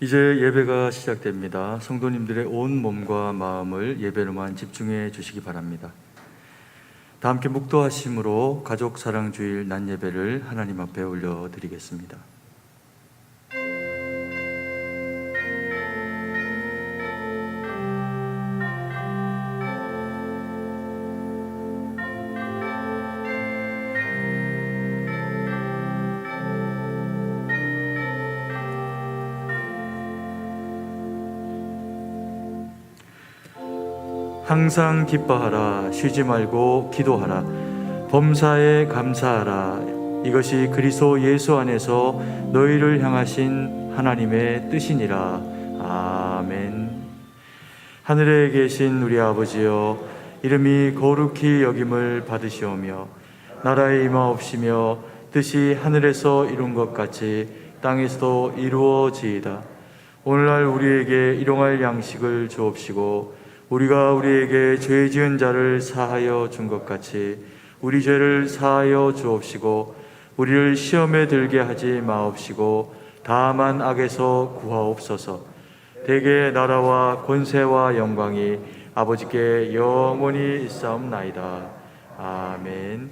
이제 예배가 시작됩니다. 성도님들의 온 몸과 마음을 예배로만 집중해 주시기 바랍니다. 다 함께 묵도하심으로 가족 사랑 주일 낮 예배를 하나님 앞에 올려드리겠습니다. 항상 기뻐하라. 쉬지 말고 기도하라. 범사에 감사하라. 이것이 그리스도 예수 안에서 너희를 향하신 하나님의 뜻이니라. 아멘. 하늘에 계신 우리 아버지여, 이름이 거룩히 여김을 받으시오며 나라에 임하옵시며 뜻이 하늘에서 이룬 것 같이 땅에서도 이루어지이다. 오늘날 우리에게 일용할 양식을 주옵시고 우리가 우리에게 죄 지은 자를 사하여 준 것 같이 우리 죄를 사하여 주옵시고 우리를 시험에 들게 하지 마옵시고 다만 악에서 구하옵소서. 대개 나라와 권세와 영광이 아버지께 영원히 있사옵나이다. 아멘.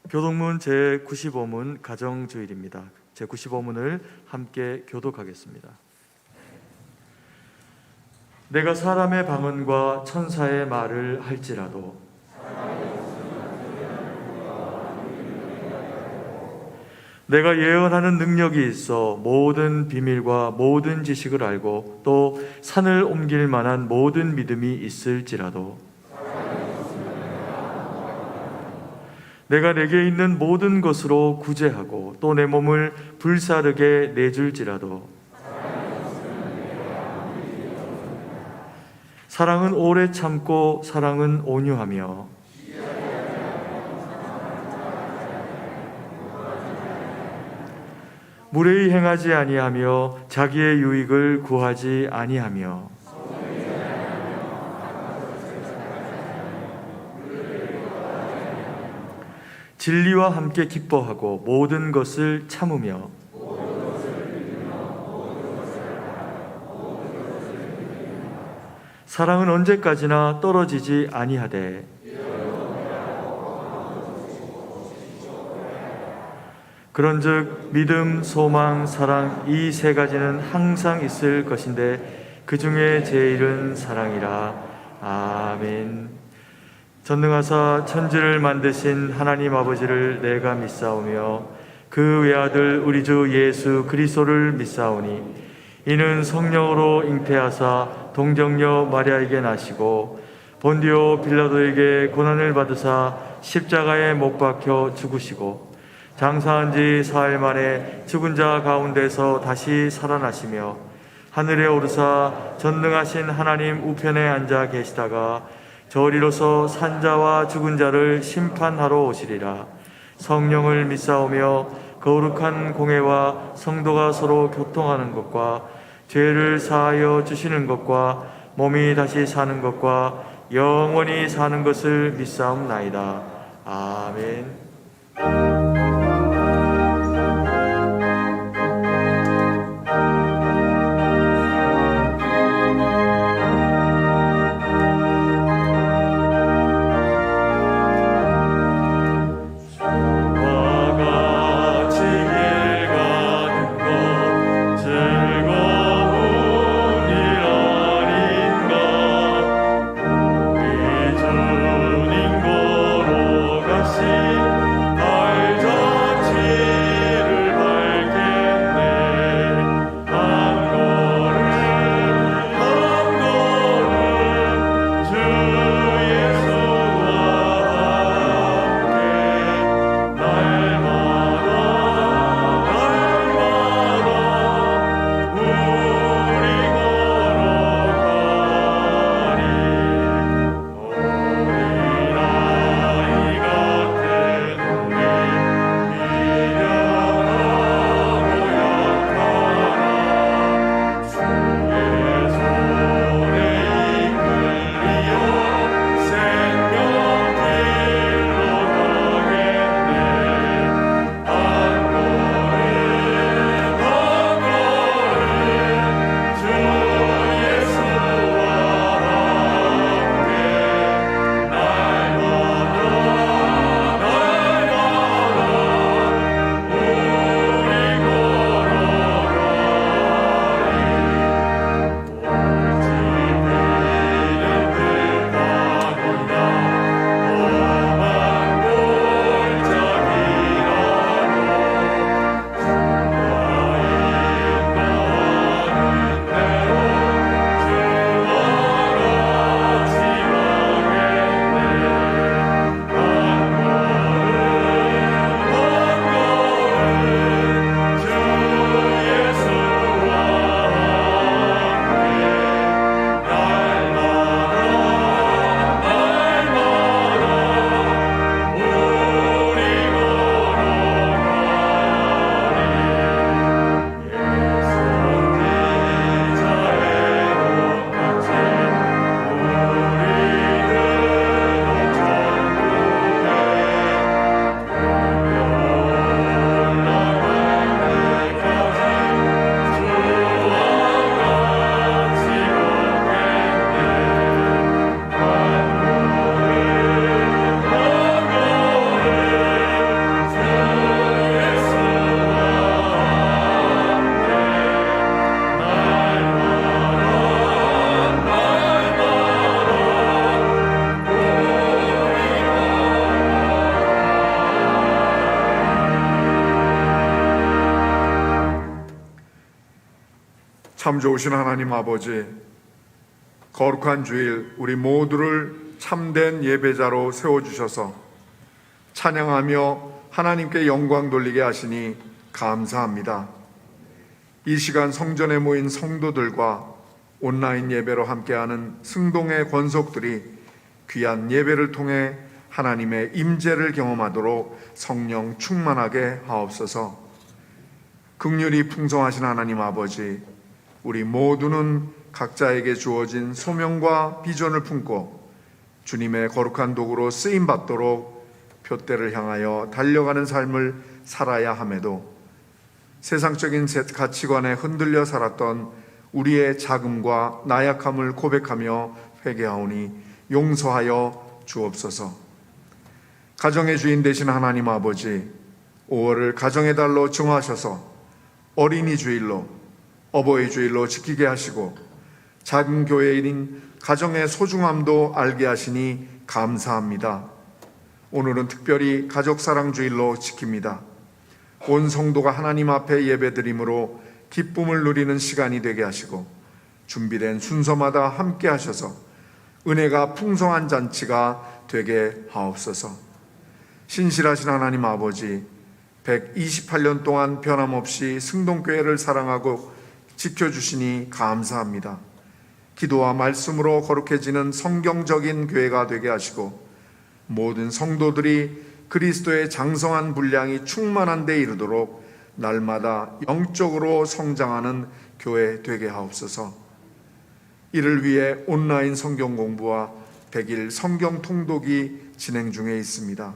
교독문 제95문 가정주일입니다. 제95문을 함께 교독하겠습니다. 내가 사람의 방언과 천사의 말을 할지라도 내가 예언하는 능력이 있어 모든 비밀과 모든 지식을 알고 또 산을 옮길 만한 모든 믿음이 있을지라도 내가 내게 있는 모든 것으로 구제하고 또 내 몸을 불사르게 내줄지라도 사랑은 오래 참고 사랑은 온유하며 무례히 행하지 아니하며 자기의 유익을 구하지 아니하며 진리와 함께 기뻐하고 모든 것을 참으며 사랑은 언제까지나 떨어지지 아니하되 그런즉 믿음, 소망, 사랑 이 세 가지는 항상 있을 것인데 그 중에 제일은 사랑이라. 아멘. 전능하사 천지를 만드신 하나님 아버지를 내가 믿사오며 그 외아들 우리 주 예수 그리스도를 믿사오니 이는 성령으로 잉태하사 동정녀 마리아에게 나시고 본디오 빌라도에게 고난을 받으사 십자가에 못 박혀 죽으시고 장사한 지 사흘 만에 죽은 자 가운데서 다시 살아나시며 하늘에 오르사 전능하신 하나님 우편에 앉아 계시다가 저리로서 산자와 죽은 자를 심판하러 오시리라. 성령을 믿사오며 거룩한 공회와 성도가 서로 교통하는 것과 죄를 사하여 주시는 것과 몸이 다시 사는 것과 영원히 사는 것을 믿사옵나이다. 아멘. 참 좋으신 하나님 아버지, 거룩한 주일 우리 모두를 참된 예배자로 세워주셔서 찬양하며 하나님께 영광 돌리게 하시니 감사합니다. 이 시간 성전에 모인 성도들과 온라인 예배로 함께하는 승동의 권속들이 귀한 예배를 통해 하나님의 임재를 경험하도록 성령 충만하게 하옵소서. 긍휼이 풍성하신 하나님 아버지, 우리 모두는 각자에게 주어진 소명과 비전을 품고 주님의 거룩한 도구로 쓰임받도록 표대를 향하여 달려가는 삶을 살아야 함에도 세상적인 가치관에 흔들려 살았던 우리의 자금과 나약함을 고백하며 회개하오니 용서하여 주옵소서. 가정의 주인 되신 하나님 아버지, 5월을 가정의 달로 정하셔서 어린이 주일로, 어버이 주일로 지키게 하시고 작은 교회인 가정의 소중함도 알게 하시니 감사합니다. 오늘은 특별히 가족사랑주일로 지킵니다. 온 성도가 하나님 앞에 예배드림으로 기쁨을 누리는 시간이 되게 하시고 준비된 순서마다 함께 하셔서 은혜가 풍성한 잔치가 되게 하옵소서. 신실하신 하나님 아버지, 128년 동안 변함없이 승동교회를 사랑하고 지켜주시니 감사합니다. 기도와 말씀으로 거룩해지는 성경적인 교회가 되게 하시고 모든 성도들이 그리스도의 장성한 분량이 충만한 데 이르도록 날마다 영적으로 성장하는 교회 되게 하옵소서. 이를 위해 온라인 성경 공부와 100일 성경 통독이 진행 중에 있습니다.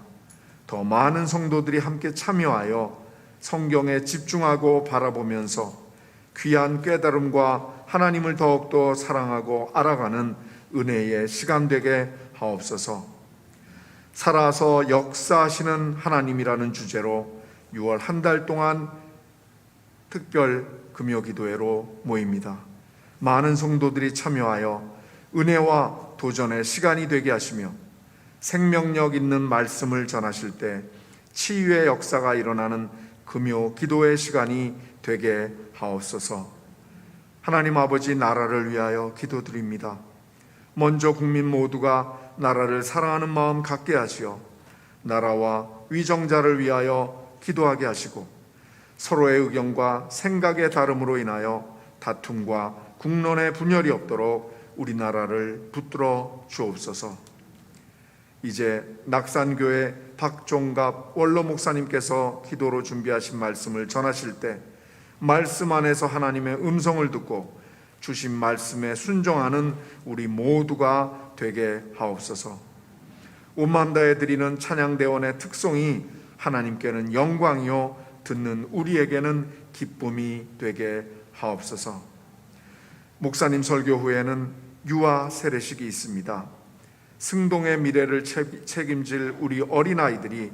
더 많은 성도들이 함께 참여하여 성경에 집중하고 바라보면서 귀한 깨달음과 하나님을 더욱더 사랑하고 알아가는 은혜의 시간 되게 하옵소서. 살아서 역사하시는 하나님이라는 주제로 6월 한 달 동안 특별 금요 기도회로 모입니다. 많은 성도들이 참여하여 은혜와 도전의 시간이 되게 하시며 생명력 있는 말씀을 전하실 때 치유의 역사가 일어나는 금요 기도의 시간이 되게 하옵소서. 하나님 아버지, 나라를 위하여 기도드립니다. 먼저 국민 모두가 나라를 사랑하는 마음 갖게 하시어 나라와 위정자를 위하여 기도하게 하시고 서로의 의견과 생각의 다름으로 인하여 다툼과 국론의 분열이 없도록 우리나라를 붙들어 주옵소서. 이제 낙산교회 박종갑 원로 목사님께서 기도로 준비하신 말씀을 전하실 때 말씀 안에서 하나님의 음성을 듣고 주신 말씀에 순종하는 우리 모두가 되게 하옵소서. 온마음 다해 드리는 찬양대원의 특성이 하나님께는 영광이요 듣는 우리에게는 기쁨이 되게 하옵소서. 목사님 설교 후에는 유아 세례식이 있습니다. 승동의 미래를 책임질 우리 어린아이들이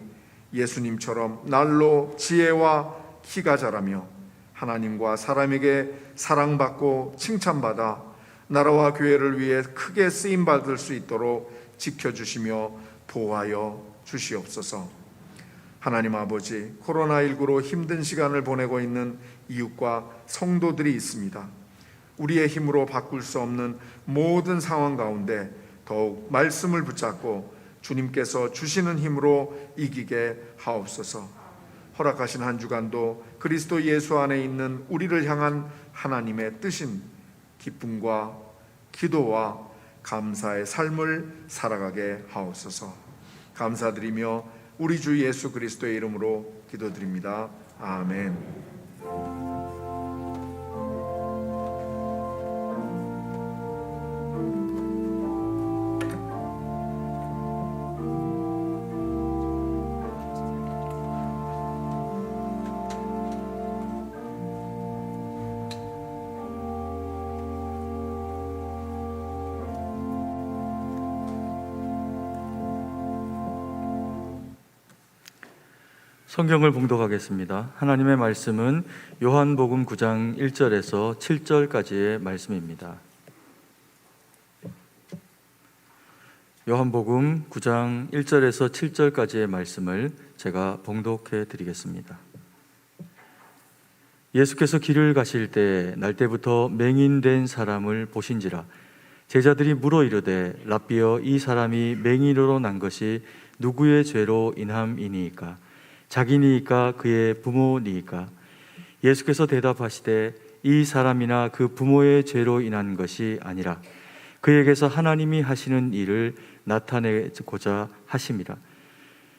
예수님처럼 날로 지혜와 키가 자라며 하나님과 사람에게 사랑받고 칭찬받아 나라와 교회를 위해 크게 쓰임받을 수 있도록 지켜주시며 보호하여 주시옵소서. 하나님 아버지, 코로나19로 힘든 시간을 보내고 있는 이웃과 성도들이 있습니다. 우리의 힘으로 바꿀 수 없는 모든 상황 가운데 더욱 말씀을 붙잡고 주님께서 주시는 힘으로 이기게 하옵소서. 허락하신 한 주간도 그리스도 예수 안에 있는 우리를 향한 하나님의 뜻인 기쁨과 기도와 감사의 삶을 살아가게 하옵소서. 감사드리며 우리 주 예수 그리스도의 이름으로 기도드립니다. 아멘. 성경을 봉독하겠습니다. 하나님의 말씀은 요한복음 9장 1절에서 7절까지의 말씀입니다. 요한복음 9장 1절에서 7절까지의 말씀을 제가 봉독해 드리겠습니다. 예수께서 길을 가실 때 날때부터 맹인된 사람을 보신지라 제자들이 물어 이르되 랍비여, 이 사람이 맹인으로 난 것이 누구의 죄로 인함이니이까? 자기니이까 그의 부모니이까? 예수께서 대답하시되 이 사람이나 그 부모의 죄로 인한 것이 아니라 그에게서 하나님이 하시는 일을 나타내고자 하심이라.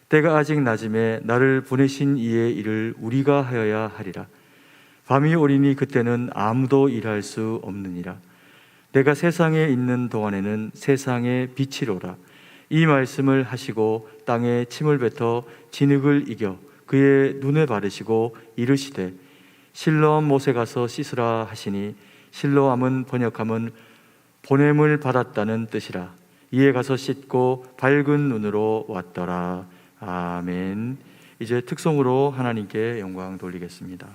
때가 아직 낮음에 나를 보내신 이의 일을 우리가 하여야 하리라. 밤이 오리니 그때는 아무도 일할 수 없느니라. 내가 세상에 있는 동안에는 세상의 빛이로라. 이 말씀을 하시고 땅에 침을 뱉어 진흙을 이겨 그의 눈에 바르시고 이르시되 실로암 못에 가서 씻으라 하시니, 실로암은 번역하면 보냄을 받았다는 뜻이라. 이에 가서 씻고 밝은 눈으로 왔더라. 아멘. 이제 특송으로 하나님께 영광 돌리겠습니다.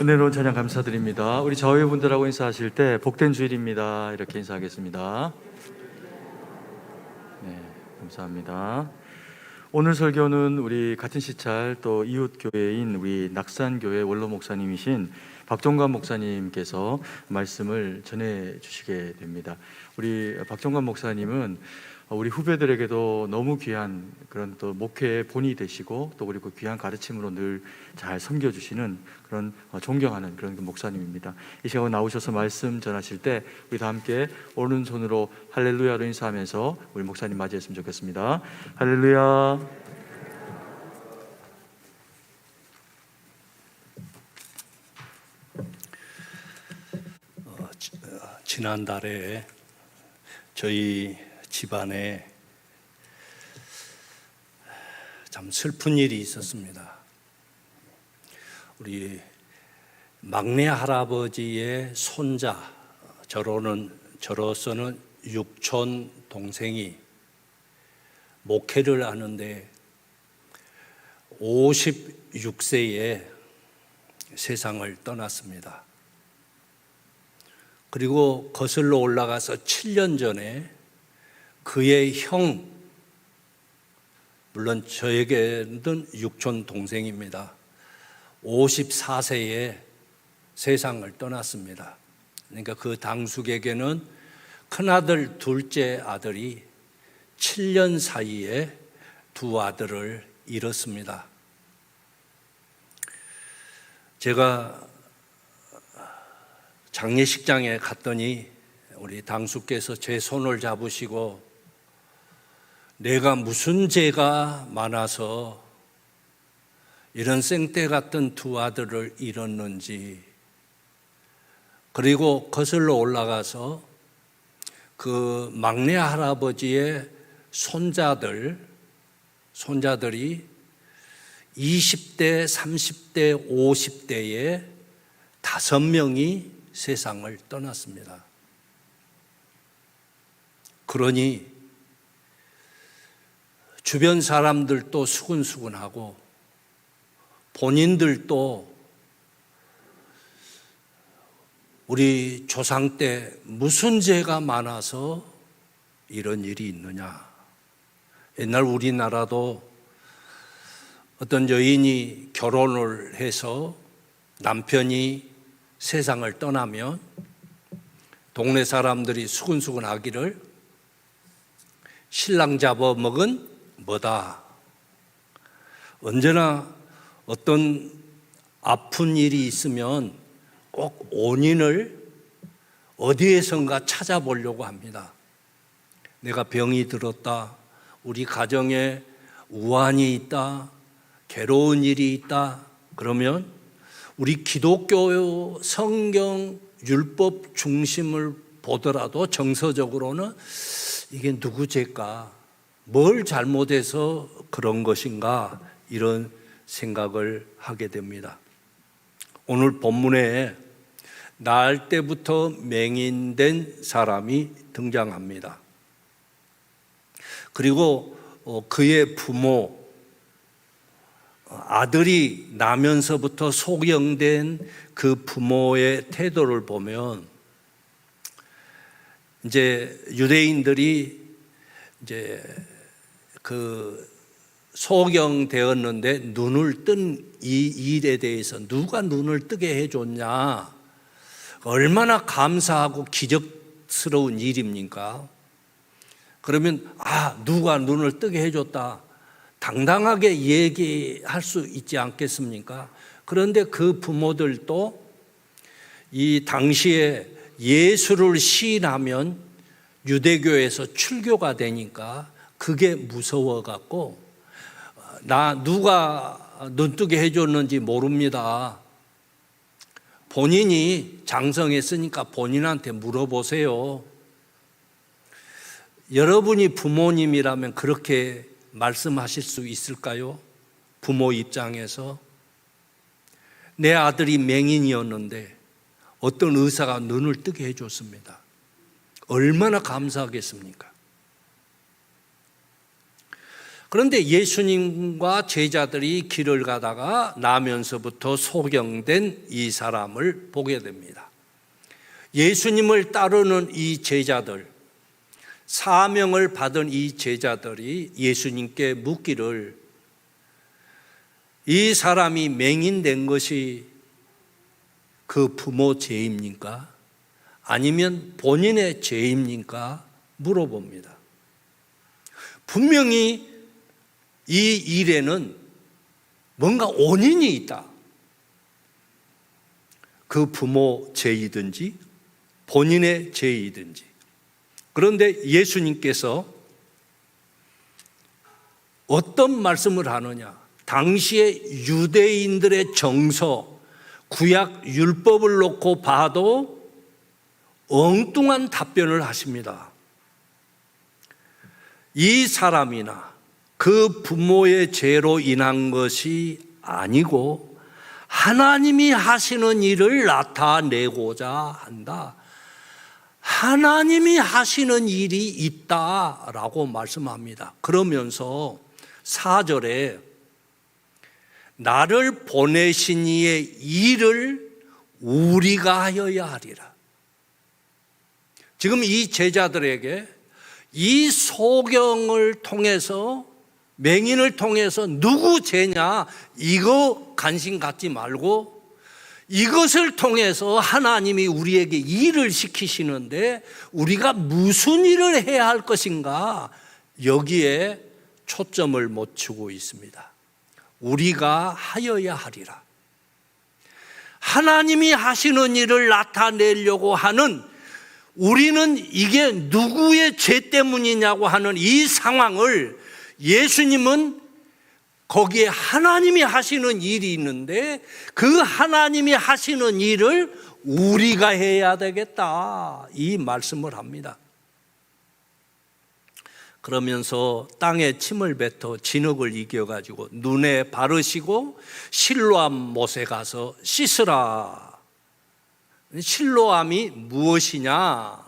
은혜로운 찬양 감사드립니다. 우리 저회분들하고 인사하실 때 복된 주일입니다 이렇게 인사하겠습니다. 네, 감사합니다. 오늘 설교는 우리 같은 시찰 또 이웃 교회인 우리 낙산교회 원로 목사님이신 박종관 목사님께서 말씀을 전해 주시게 됩니다. 우리 박종관 목사님은 우리 후배들에게도 너무 귀한 그런 또 목회의 본이 되시고 또 그리고 귀한 가르침으로 늘 잘 섬겨주시는 그런 존경하는 그런 목사님입니다. 이 시간에 나오셔서 말씀 전하실 때 우리 다 함께 오른손으로 할렐루야로 인사하면서 우리 목사님 맞이했으면 좋겠습니다. 할렐루야. 지난달에 저희 집안에 참 슬픈 일이 있었습니다. 우리 막내 할아버지의 손자, 저로서는 육촌 동생이 목회를 하는데 56세에 세상을 떠났습니다. 그리고 거슬러 올라가서 7년 전에 그의 형, 물론 저에게는 육촌 동생입니다. 54세에 세상을 떠났습니다. 그러니까 그 당숙에게는 큰아들, 둘째 아들이 7년 사이에 두 아들을 잃었습니다. 제가 장례식장에 갔더니 우리 당수께서 제 손을 잡으시고 내가 무슨 죄가 많아서 이런 생떼 같은 두 아들을 잃었는지, 그리고 거슬러 올라가서 그 막내 할아버지의 손자들이 20대, 30대, 50대에 5명이 세상을 떠났습니다. 그러니 주변 사람들도 수근수근하고 본인들도 우리 조상 때 무슨 죄가 많아서 이런 일이 있느냐. 옛날 우리나라도 어떤 여인이 결혼을 해서 남편이 세상을 떠나면 동네 사람들이 수근수근하기를 신랑 잡아먹은 뭐다. 언제나 어떤 아픈 일이 있으면 꼭 원인을 어디에선가 찾아보려고 합니다. 내가 병이 들었다, 우리 가정에 우환이 있다, 괴로운 일이 있다, 그러면 우리 기독교 성경 율법 중심을 보더라도 정서적으로는 이게 누구 죄일까? 뭘 잘못해서 그런 것인가? 이런 생각을 하게 됩니다. 오늘 본문에 날 때부터 맹인된 사람이 등장합니다. 그리고 그의 부모, 아들이 나면서부터 소경된 그 부모의 태도를 보면 이제 유대인들이 이제 그 소경되었는데 눈을 뜬 이 일에 대해서 누가 눈을 뜨게 해줬냐, 얼마나 감사하고 기적스러운 일입니까? 그러면 누가 눈을 뜨게 해줬다, 당당하게 얘기할 수 있지 않겠습니까? 그런데 그 부모들도 이 당시에 예수를 시인하면 유대교에서 출교가 되니까 그게 무서워갖고 누가 눈뜨게 해줬는지 모릅니다. 본인이 장성했으니까 본인한테 물어보세요. 여러분이 부모님이라면 그렇게 말씀하실 수 있을까요? 부모 입장에서 내 아들이 맹인이었는데 어떤 의사가 눈을 뜨게 해줬습니다. 얼마나 감사하겠습니까? 그런데 예수님과 제자들이 길을 가다가 나면서부터 소경된 이 사람을 보게 됩니다. 예수님을 따르는 이 제자들, 사명을 받은 이 제자들이 예수님께 묻기를, 이 사람이 맹인된 것이 그 부모 죄입니까? 아니면 본인의 죄입니까? 물어봅니다. 분명히 이 일에는 뭔가 원인이 있다. 그 부모 죄이든지 본인의 죄이든지. 그런데 예수님께서 어떤 말씀을 하느냐? 당시의 유대인들의 정서, 구약 율법을 놓고 봐도 엉뚱한 답변을 하십니다. 이 사람이나 그 부모의 죄로 인한 것이 아니고 하나님이 하시는 일을 나타내고자 한다. 하나님이 하시는 일이 있다라고 말씀합니다. 그러면서 4절에 나를 보내신 이의 일을 우리가 하여야 하리라. 지금 이 제자들에게 이 소경을 통해서, 맹인을 통해서 누구 죄냐 이거 관심 갖지 말고 이것을 통해서 하나님이 우리에게 일을 시키시는데 우리가 무슨 일을 해야 할 것인가, 여기에 초점을 맞추고 있습니다. 우리가 하여야 하리라. 하나님이 하시는 일을 나타내려고 하는, 우리는 이게 누구의 죄 때문이냐고 하는 이 상황을 예수님은 거기에 하나님이 하시는 일이 있는데 그 하나님이 하시는 일을 우리가 해야 되겠다, 이 말씀을 합니다. 그러면서 땅에 침을 뱉어 진흙을 이겨가지고 눈에 바르시고 실로암 못에 가서 씻으라. 실로암이 무엇이냐,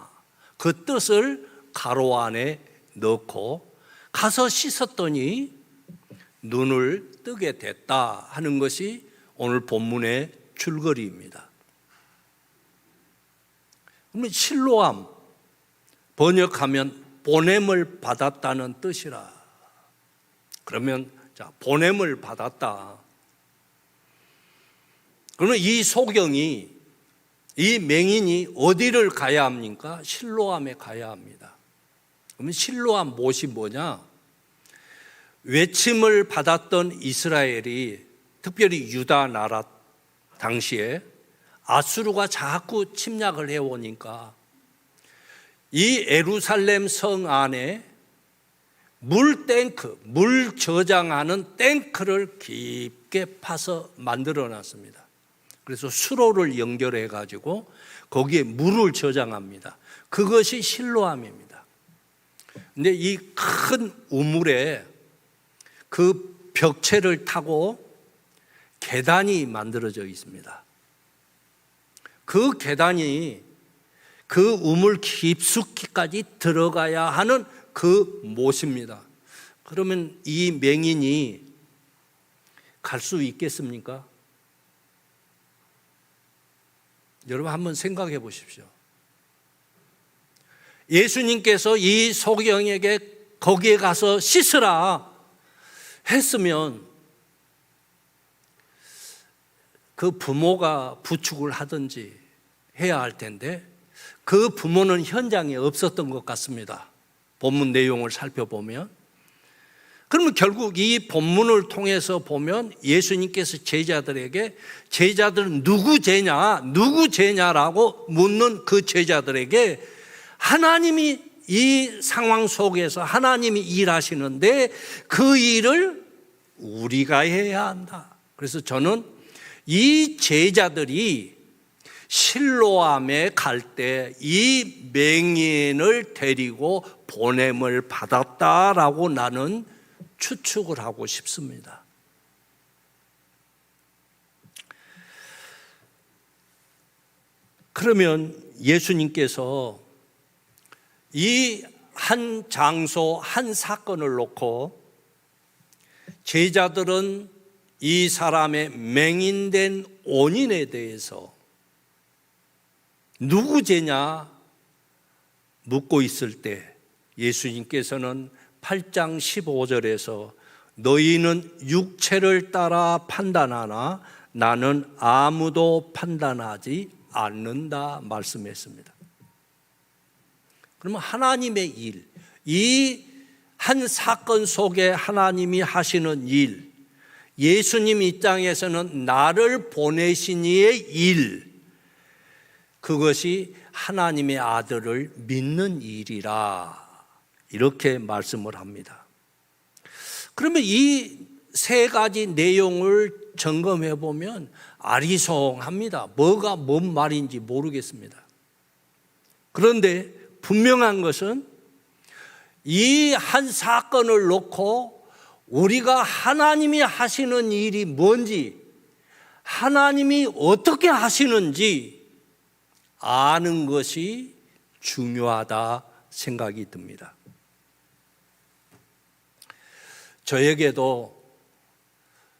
그 뜻을 가로 안에 넣고 가서 씻었더니 눈을 뜨게 됐다 하는 것이 오늘 본문의 줄거리입니다. 그러면 실로암 번역하면 보냄을 받았다는 뜻이라. 그러면 자, 보냄을 받았다. 그러면 이 소경이, 이 맹인이 어디를 가야 합니까? 실로암에 가야 합니다. 그러면 실로암 못이 뭐냐? 외침을 받았던 이스라엘이, 특별히 유다 나라 당시에 아수르가 자꾸 침략을 해오니까 이 예루살렘 성 안에 물 탱크, 물 저장하는 탱크를 깊게 파서 만들어 놨습니다. 그래서 수로를 연결해 가지고 거기에 물을 저장합니다. 그것이 실로암입니다. 근데 이 큰 우물에 그 벽체를 타고 계단이 만들어져 있습니다. 그 계단이 그 우물 깊숙이까지 들어가야 하는 그 못입니다. 그러면 이 맹인이 갈 수 있겠습니까? 여러분 한번 생각해 보십시오. 예수님께서 이 소경에게 거기에 가서 씻으라 했으면 그 부모가 부축을 하든지 해야 할 텐데 그 부모는 현장에 없었던 것 같습니다. 본문 내용을 살펴보면. 그러면 결국 이 본문을 통해서 보면 예수님께서 제자들에게, 제자들은 누구 죄냐, 누구 죄냐라고 묻는 그 제자들에게 하나님이 이 상황 속에서 하나님이 일하시는데 그 일을 우리가 해야 한다. 그래서 저는 이 제자들이 실로암에 갈 때 이 맹인을 데리고 보냄을 받았다라고 나는 추측을 하고 싶습니다. 그러면 예수님께서 이 한 장소, 한 사건을 놓고 제자들은 이 사람의 맹인된 원인에 대해서 누구 죄냐 묻고 있을 때 예수님께서는 8장 15절에서 너희는 육체를 따라 판단하나 나는 아무도 판단하지 않는다 말씀했습니다. 그러면 하나님의 일, 이 한 사건 속에 하나님이 하시는 일, 예수님 입장에서는 나를 보내신 이의 일, 그것이 하나님의 아들을 믿는 일이라 이렇게 말씀을 합니다. 그러면 이 세 가지 내용을 점검해 보면 아리송합니다. 뭐가 뭔 말인지 모르겠습니다. 그런데 분명한 것은 이 한 사건을 놓고 우리가 하나님이 하시는 일이 뭔지, 하나님이 어떻게 하시는지 아는 것이 중요하다 생각이 듭니다. 저에게도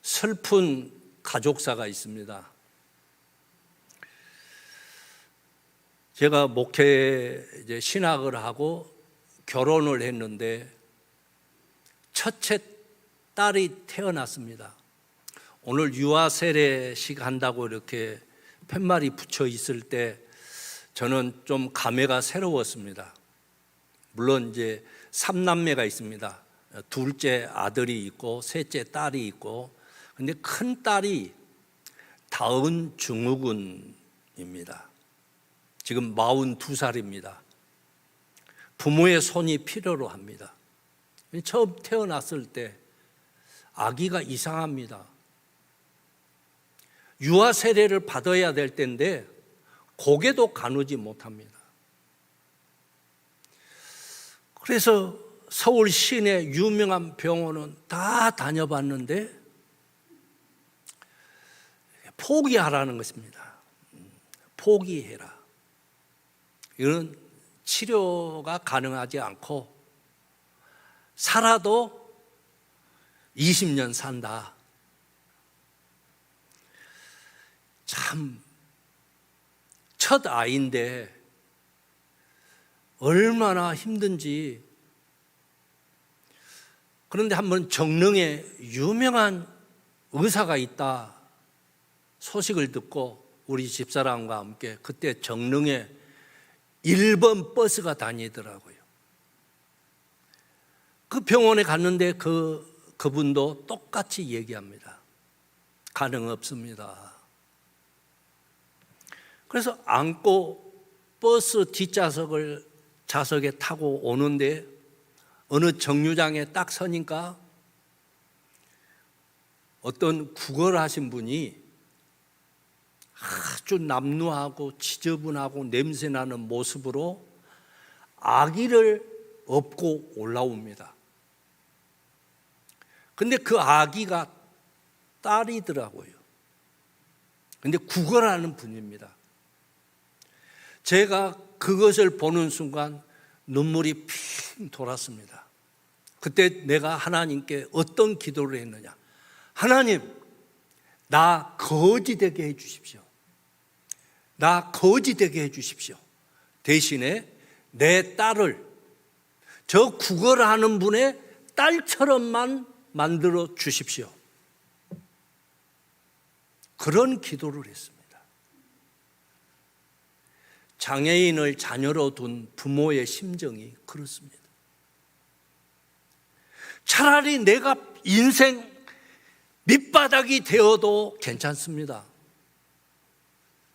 슬픈 가족사가 있습니다. 제가 목회 신학을 하고 결혼을 했는데 첫째 딸이 태어났습니다. 오늘 유아 세례식 한다고 이렇게 팻말이 붙여 있을 때 저는 좀 감회가 새로웠습니다. 물론 이제 3남매가 있습니다. 둘째 아들이 있고 셋째 딸이 있고, 근데 큰 딸이 다은 증후군입니다. 지금 42살입니다. 부모의 손이 필요로 합니다. 처음 태어났을 때 아기가 이상합니다. 유아 세례를 받아야 될 때인데 고개도 가누지 못합니다. 그래서 서울 시내 유명한 병원은 다 다녀봤는데 포기하라는 것입니다. 포기해라. 이런 치료가 가능하지 않고 살아도 20년 산다. 참, 첫 아이인데 얼마나 힘든지. 그런데 한번 정릉에 유명한 의사가 있다 소식을 듣고 우리 집사람과 함께 그때 정릉에 1번 버스가 다니더라고요. 그 병원에 갔는데 그분도 똑같이 얘기합니다. 가능 없습니다. 그래서 안고 버스 좌석에 타고 오는데 어느 정류장에 딱 서니까 어떤 구걸하신 분이 아주 남루하고 지저분하고 냄새나는 모습으로 아기를 업고 올라옵니다. 근데 그 아기가 딸이더라고요. 근데 구걸하는 분입니다. 제가 그것을 보는 순간 눈물이 핑 돌았습니다. 그때 내가 하나님께 어떤 기도를 했느냐. 하나님, 나 거지되게 해 주십시오. 나 거지되게 해 주십시오. 대신에 내 딸을 저 구걸하는 분의 딸처럼만 만들어 주십시오. 그런 기도를 했습니다. 장애인을 자녀로 둔 부모의 심정이 그렇습니다. 차라리 내가 인생 밑바닥이 되어도 괜찮습니다.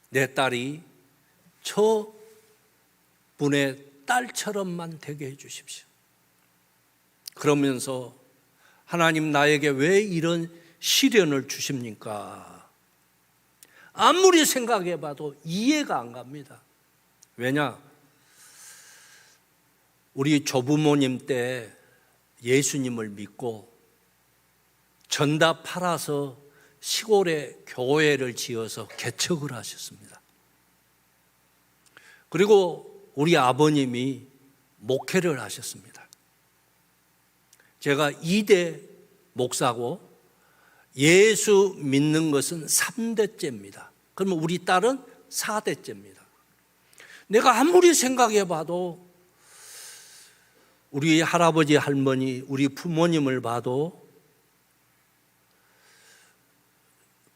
내 딸이 저 분의 딸처럼만 되게 해 주십시오. 그러면서 하나님 나에게 왜 이런 시련을 주십니까? 아무리 생각해 봐도 이해가 안 갑니다. 왜냐? 우리 조부모님 때 예수님을 믿고 전다 팔아서 시골에 교회를 지어서 개척을 하셨습니다. 그리고 우리 아버님이 목회를 하셨습니다. 제가 2대 목사고 예수 믿는 것은 3대째입니다. 그러면 우리 딸은 4대째입니다. 내가 아무리 생각해 봐도 우리 할아버지, 할머니, 우리 부모님을 봐도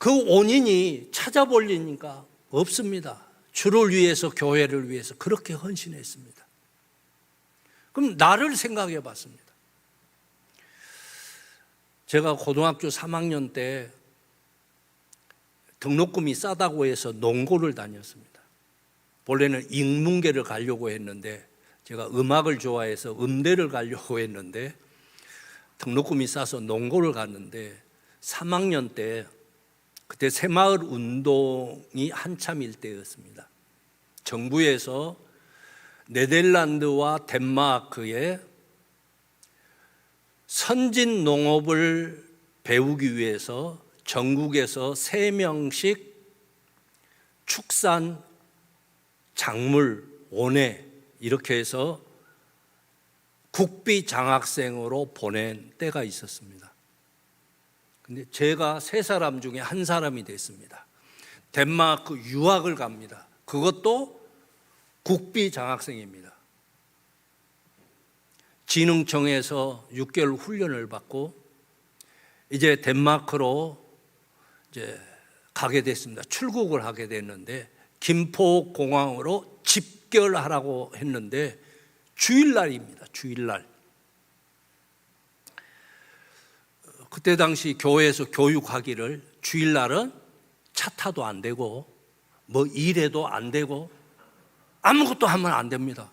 그 원인이 찾아보려니까 없습니다. 주를 위해서, 교회를 위해서 그렇게 헌신했습니다. 그럼 나를 생각해 봤습니다. 제가 고등학교 3학년 때 등록금이 싸다고 해서 농고를 다녔습니다. 원래는 인문계를 가려고 했는데 제가 음악을 좋아해서 음대를 가려고 했는데 등록금이 싸서 농고를 갔는데 3학년 때 그때 새마을 운동이 한참일 때였습니다. 정부에서 네덜란드와 덴마크에 선진 농업을 배우기 위해서 전국에서 3명씩 축산, 작물, 원예 이렇게 해서 국비 장학생으로 보낸 때가 있었습니다. 근데 제가 3사람 중에 한 사람이 됐습니다. 덴마크 유학을 갑니다. 그것도 국비 장학생입니다. 진흥청에서 6개월 훈련을 받고 이제 덴마크로 이제 가게 됐습니다. 출국을 하게 됐는데 김포공항으로 집결하라고 했는데 주일날입니다. 주일날. 그때 당시 교회에서 교육하기를 주일날은 차 타도 안 되고 뭐 일해도 안 되고 아무것도 하면 안 됩니다.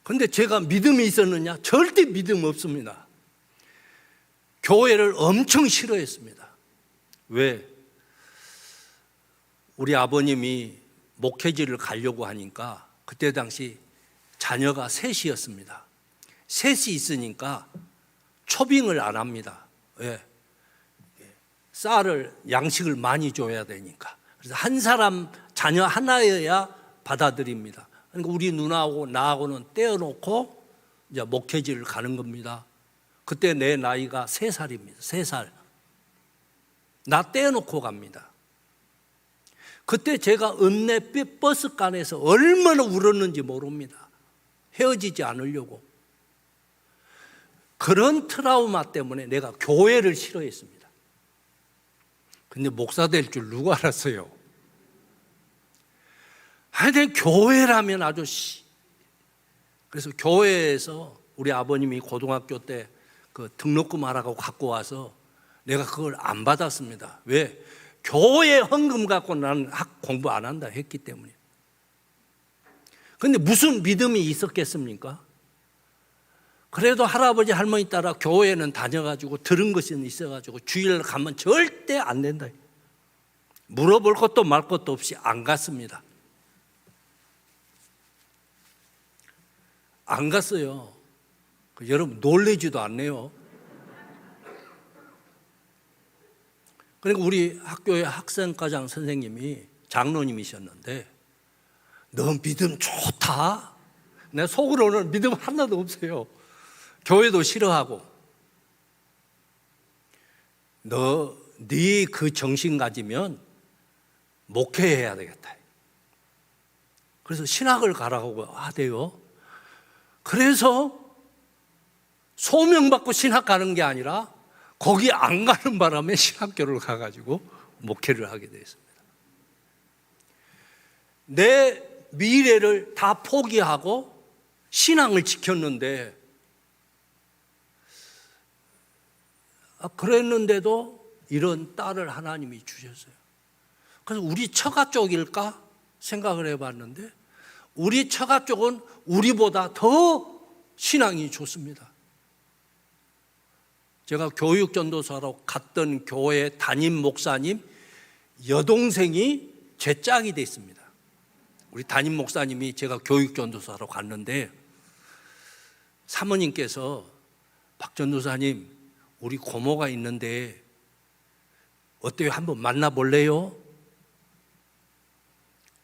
그런데 제가 믿음이 있었느냐? 절대 믿음 없습니다. 교회를 엄청 싫어했습니다. 왜? 우리 아버님이 목회지를 가려고 하니까 그때 당시 자녀가 셋이었습니다. 셋이 있으니까 초빙을 안 합니다. 왜? 쌀을 양식을 많이 줘야 되니까. 그래서 한 사람 자녀 하나여야 받아들입니다. 그러니까 우리 누나하고 나하고는 떼어놓고 이제 목회지를 가는 겁니다. 그때 내 나이가 3살입니다. 3살. 나 떼어놓고 갑니다. 그때 제가 읍내 버스간에서 얼마나 울었는지 모릅니다. 헤어지지 않으려고. 그런 트라우마 때문에 내가 교회를 싫어했습니다. 근데 목사 될 줄 누가 알았어요? 하여튼 교회라면 아주 그래서 교회에서 우리 아버님이 고등학교 때 그 등록금 하라고 갖고 와서 내가 그걸 안 받았습니다. 왜? 교회 헌금 갖고 나는 공부 안 한다 했기 때문에. 근데 무슨 믿음이 있었겠습니까? 그래도 할아버지 할머니 따라 교회는 다녀가지고 들은 것이 있어가지고 주일 가면 절대 안 된다. 물어볼 것도 말 것도 없이 안 갔습니다. 안 갔어요. 여러분 놀래지도 않네요. 그러니까 우리 학교의 학생과장 선생님이 장로님이셨는데 너 믿음 좋다. 내 속으로는 믿음 하나도 없어요. 교회도 싫어하고 네 그 정신 가지면 목회해야 되겠다. 그래서 신학을 가라고 하대요. 그래서 소명받고 신학 가는 게 아니라 거기 안 가는 바람에 신학교를 가가지고 목회를 하게 됐습니다. 내 미래를 다 포기하고 신앙을 지켰는데 그랬는데도 이런 딸을 하나님이 주셨어요. 그래서 우리 처가 쪽일까 생각을 해봤는데 우리 처가 쪽은 우리보다 더 신앙이 좋습니다. 제가 교육전도사로 갔던 교회 담임 목사님 여동생이 제 짝이 됐습니다. 우리 담임 목사님이 제가 교육전도사로 갔는데 사모님께서 박 전도사님 우리 고모가 있는데 어때요? 한번 만나볼래요?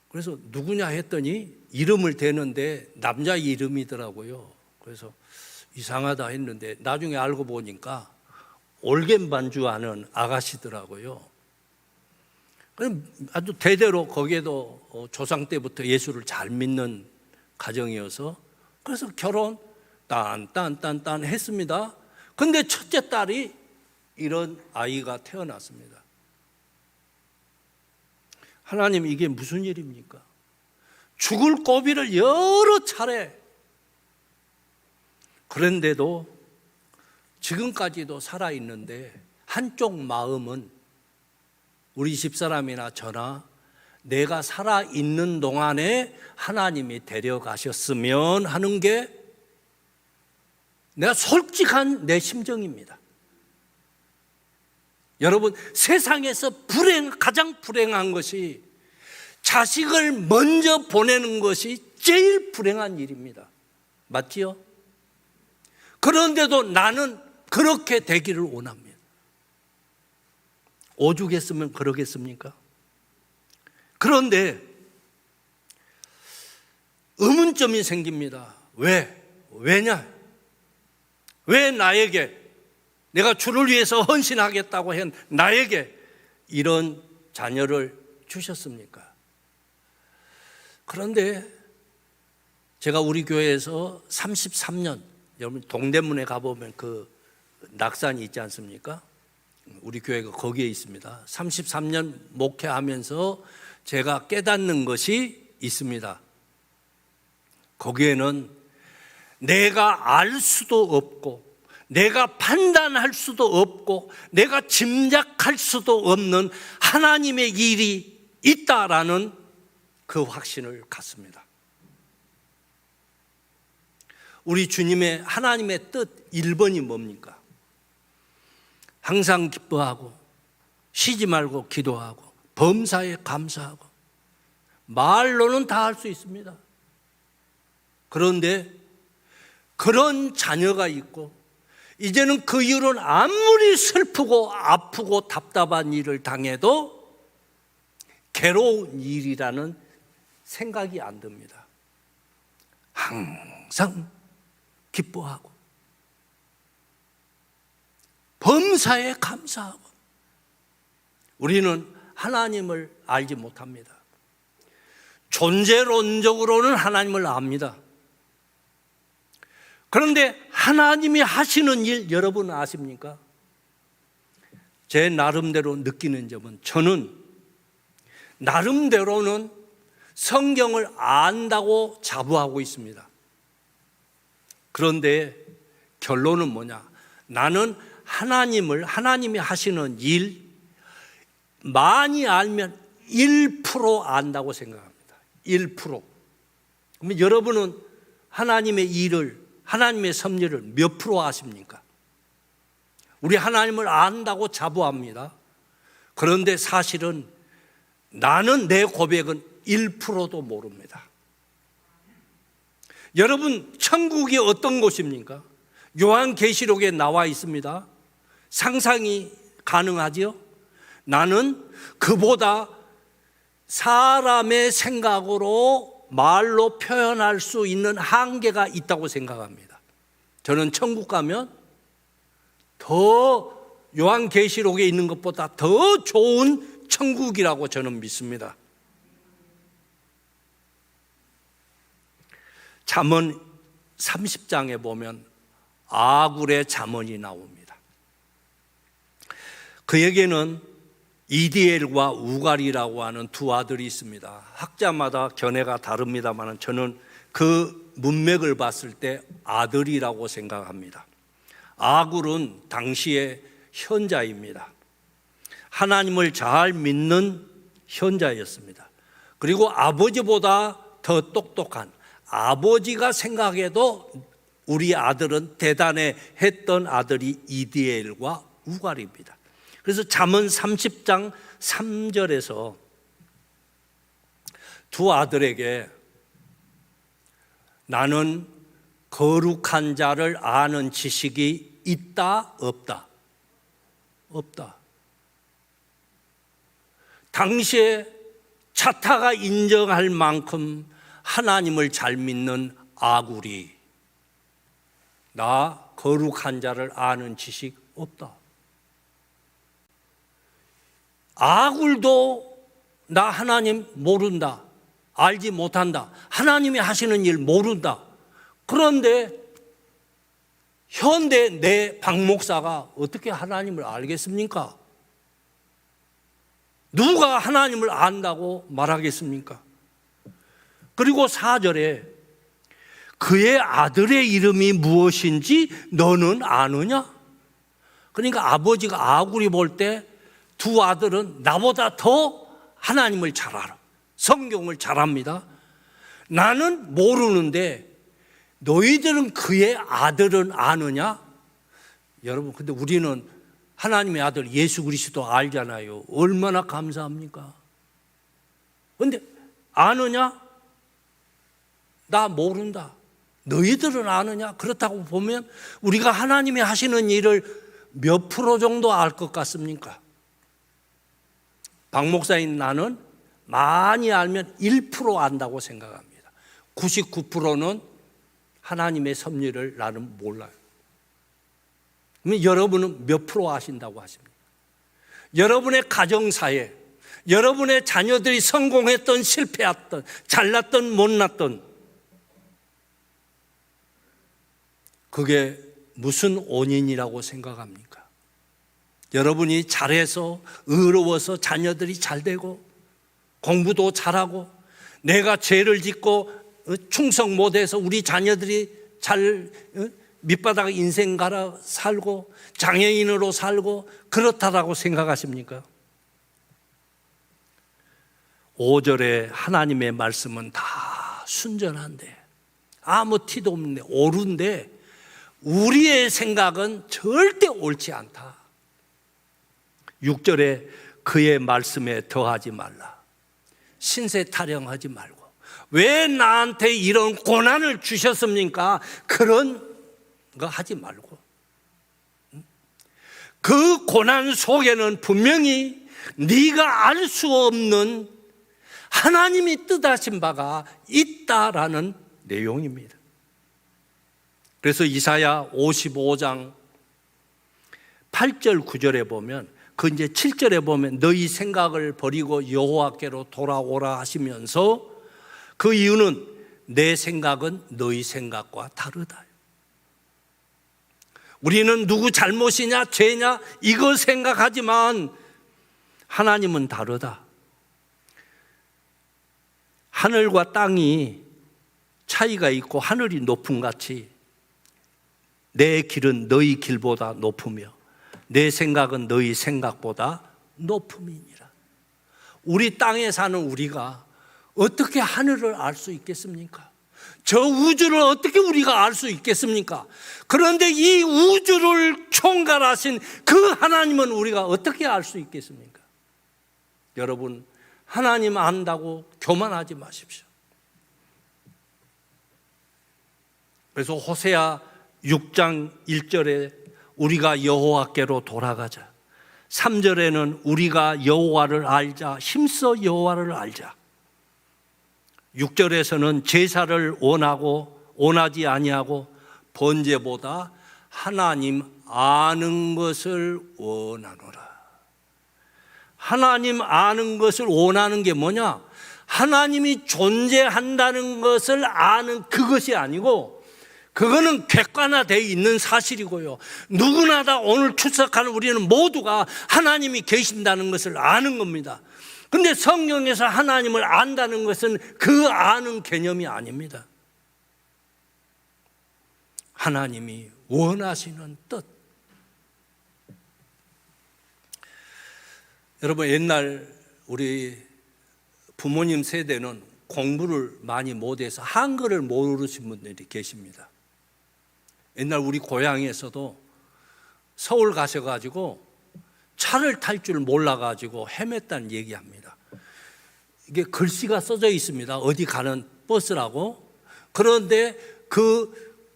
그래서 누구냐 했더니 이름을 대는데 남자 이름이더라고요. 그래서 이상하다 했는데 나중에 알고 보니까 올겐 반주하는 아가씨더라고요. 아주 대대로 거기에도 조상 때부터 예수를 잘 믿는 가정이어서 그래서 결혼 딴 했습니다. 근데 첫째 딸이 이런 아이가 태어났습니다. 하나님, 이게 무슨 일입니까? 죽을 고비를 여러 차례, 그런데도 지금까지도 살아있는데 한쪽 마음은 우리 집사람이나 저나 내가 살아있는 동안에 하나님이 데려가셨으면 하는 게 내가 솔직한 내 심정입니다. 여러분, 세상에서 가장 불행한 것이 자식을 먼저 보내는 것이 제일 불행한 일입니다. 맞지요? 그런데도 나는 그렇게 되기를 원합니다. 오죽했으면 그러겠습니까? 그런데 의문점이 생깁니다. 왜냐? 왜 나에게, 내가 주를 위해서 헌신하겠다고 한 나에게 이런 자녀를 주셨습니까? 그런데 제가 우리 교회에서 33년, 여러분 동대문에 가보면 그 낙산이 있지 않습니까? 우리 교회가 거기에 있습니다. 33년 목회하면서 제가 깨닫는 것이 있습니다. 거기에는 내가 알 수도 없고, 내가 판단할 수도 없고, 내가 짐작할 수도 없는 하나님의 일이 있다라는 그 확신을 갖습니다. 우리 주님의 하나님의 뜻 1번이 뭡니까? 항상 기뻐하고 쉬지 말고 기도하고 범사에 감사하고. 말로는 다 할 수 있습니다. 그런데 그런 자녀가 있고 이제는 그 이후로는 아무리 슬프고 아프고 답답한 일을 당해도 괴로운 일이라는 생각이 안 듭니다. 항상 기뻐하고 범사에 감사하고. 우리는 하나님을 알지 못합니다. 존재론적으로는 하나님을 압니다. 그런데 하나님이 하시는 일 여러분 아십니까? 제 나름대로 느끼는 점은, 저는 나름대로는 성경을 안다고 자부하고 있습니다. 그런데 결론은 뭐냐? 나는 하나님이 하시는 일 많이 알면 1% 안다고 생각합니다. 1%. 그러면 여러분은 하나님의 일을, 하나님의 섭리를 몇 프로 아십니까? 우리 하나님을 안다고 자부합니다. 그런데 사실은 나는, 내 고백은 1%도 모릅니다. 여러분, 천국이 어떤 곳입니까? 요한계시록에 나와 있습니다. 상상이 가능하지요? 나는 그보다 사람의 생각으로 말로 표현할 수 있는 한계가 있다고 생각합니다. 저는 천국 가면 더 요한계시록에 있는 것보다 더 좋은 천국이라고 저는 믿습니다. 잠언 30장에 보면 아굴의 잠언이 나옵니다. 그에게는 이디엘과 우갈이라고 하는 두 아들이 있습니다. 학자마다 견해가 다릅니다만 저는 그 문맥을 봤을 때 아들이라고 생각합니다. 아굴은 당시의 현자입니다. 하나님을 잘 믿는 현자였습니다. 그리고 아버지보다 더 똑똑한, 아버지가 생각해도 우리 아들은 대단해 했던 아들이 이디엘과 우갈입니다. 그래서 잠언 30장 3절에서 두 아들에게 나는 거룩한 자를 아는 지식이 있다, 없다? 없다. 당시에 차타가 인정할 만큼 하나님을 잘 믿는 아굴이 나 거룩한 자를 아는 지식 없다. 아굴도 나 하나님 모른다, 알지 못한다, 하나님이 하시는 일 모른다. 그런데 현대 내 박 목사가 어떻게 하나님을 알겠습니까? 누가 하나님을 안다고 말하겠습니까? 그리고 4절에 그의 아들의 이름이 무엇인지 너는 아느냐? 그러니까 아버지가 아구리 볼 때 두 아들은 나보다 더 하나님을 잘 알아. 성경을 잘 압니다. 나는 모르는데 너희들은 그의 아들은 아느냐? 여러분, 근데 우리는 하나님의 아들 예수 그리스도 알잖아요. 얼마나 감사합니까? 근데 아느냐? 나 모른다. 너희들은 아느냐? 그렇다고 보면 우리가 하나님이 하시는 일을 몇 프로 정도 알 것 같습니까? 박 목사인 나는 많이 알면 1% 안다고 생각합니다. 99%는 하나님의 섭리를 나는 몰라요. 그러면 여러분은 몇 프로 아신다고 하십니까? 여러분의 가정사에, 여러분의 자녀들이 성공했던 실패했던, 잘났던 못났던, 그게 무슨 원인이라고 생각합니까? 여러분이 잘해서 의로워서 자녀들이 잘 되고 공부도 잘하고 내가 죄를 짓고 충성 못해서 우리 자녀들이 잘 밑바닥 인생 갈아 살고 장애인으로 살고 그렇다라고 생각하십니까? 5절에 하나님의 말씀은 다 순전한데 아무 티도 없는데 옳은데 우리의 생각은 절대 옳지 않다. 6절에 그의 말씀에 더하지 말라. 신세 타령하지 말고 왜 나한테 이런 고난을 주셨습니까? 그런 거 하지 말고 그 고난 속에는 분명히 네가 알 수 없는 하나님이 뜻하신 바가 있다라는 내용입니다. 그래서 이사야 55장 8절 9절에 보면 그 이제 7절에 보면 너희 생각을 버리고 여호와께로 돌아오라 하시면서 그 이유는 내 생각은 너희 생각과 다르다. 우리는 누구 잘못이냐 죄냐 이거 생각하지만 하나님은 다르다. 하늘과 땅이 차이가 있고 하늘이 높음 같이 내 길은 너희 길보다 높으며 내 생각은 너희 생각보다 높음이니라. 우리 땅에 사는 우리가 어떻게 하늘을 알 수 있겠습니까? 저 우주를 어떻게 우리가 알 수 있겠습니까? 그런데 이 우주를 총괄하신 그 하나님은 우리가 어떻게 알 수 있겠습니까? 여러분, 하나님 안다고 교만하지 마십시오. 그래서 호세아 6장 1절에 우리가 여호와께로 돌아가자. 3절에는 우리가 여호와를 알자. 힘써 여호와를 알자. 6절에서는 제사를 원하지 아니하고 번제보다 하나님 아는 것을 원하노라. 하나님 아는 것을 원하는 게 뭐냐? 하나님이 존재한다는 것을 아는 그것이 아니고 그거는 객관화되어 있는 사실이고요. 누구나 다 오늘 출석하는 우리는 모두가 하나님이 계신다는 것을 아는 겁니다. 그런데 성경에서 하나님을 안다는 것은 그 아는 개념이 아닙니다. 하나님이 원하시는 뜻. 여러분, 옛날 우리 부모님 세대는 공부를 많이 못해서 한글을 모르신 분들이 계십니다. 옛날 우리 고향에서도 서울 가셔가지고 차를 탈 줄 몰라가지고 헤맸다는 얘기합니다. 이게 글씨가 써져 있습니다. 어디 가는 버스라고. 그런데 그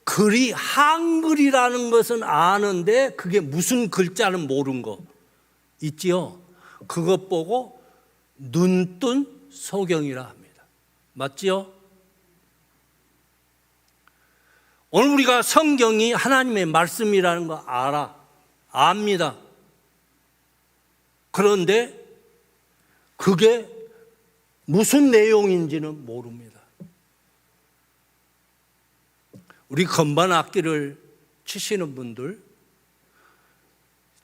글이 한글이라는 것은 아는데 그게 무슨 글자는 모르는 거 있지요. 그것 보고 눈뜬 소경이라 합니다. 맞지요? 오늘 우리가 성경이 하나님의 말씀이라는 거 압니다. 그런데 그게 무슨 내용인지는 모릅니다. 우리 건반 악기를 치시는 분들,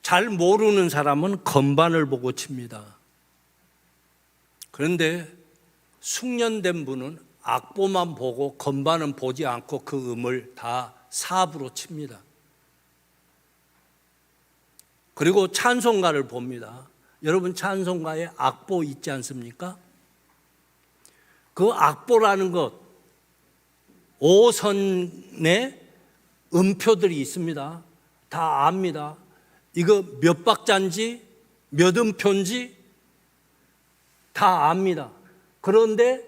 잘 모르는 사람은 건반을 보고 칩니다. 그런데 숙련된 분은 악보만 보고 건반은 보지 않고 그 음을 다 사부로 칩니다. 그리고 찬송가를 봅니다. 여러분 찬송가에 악보 있지 않습니까? 그 악보라는 것, 5선의 음표들이 있습니다. 다 압니다. 이거 몇 박자인지 몇 음표인지 다 압니다. 그런데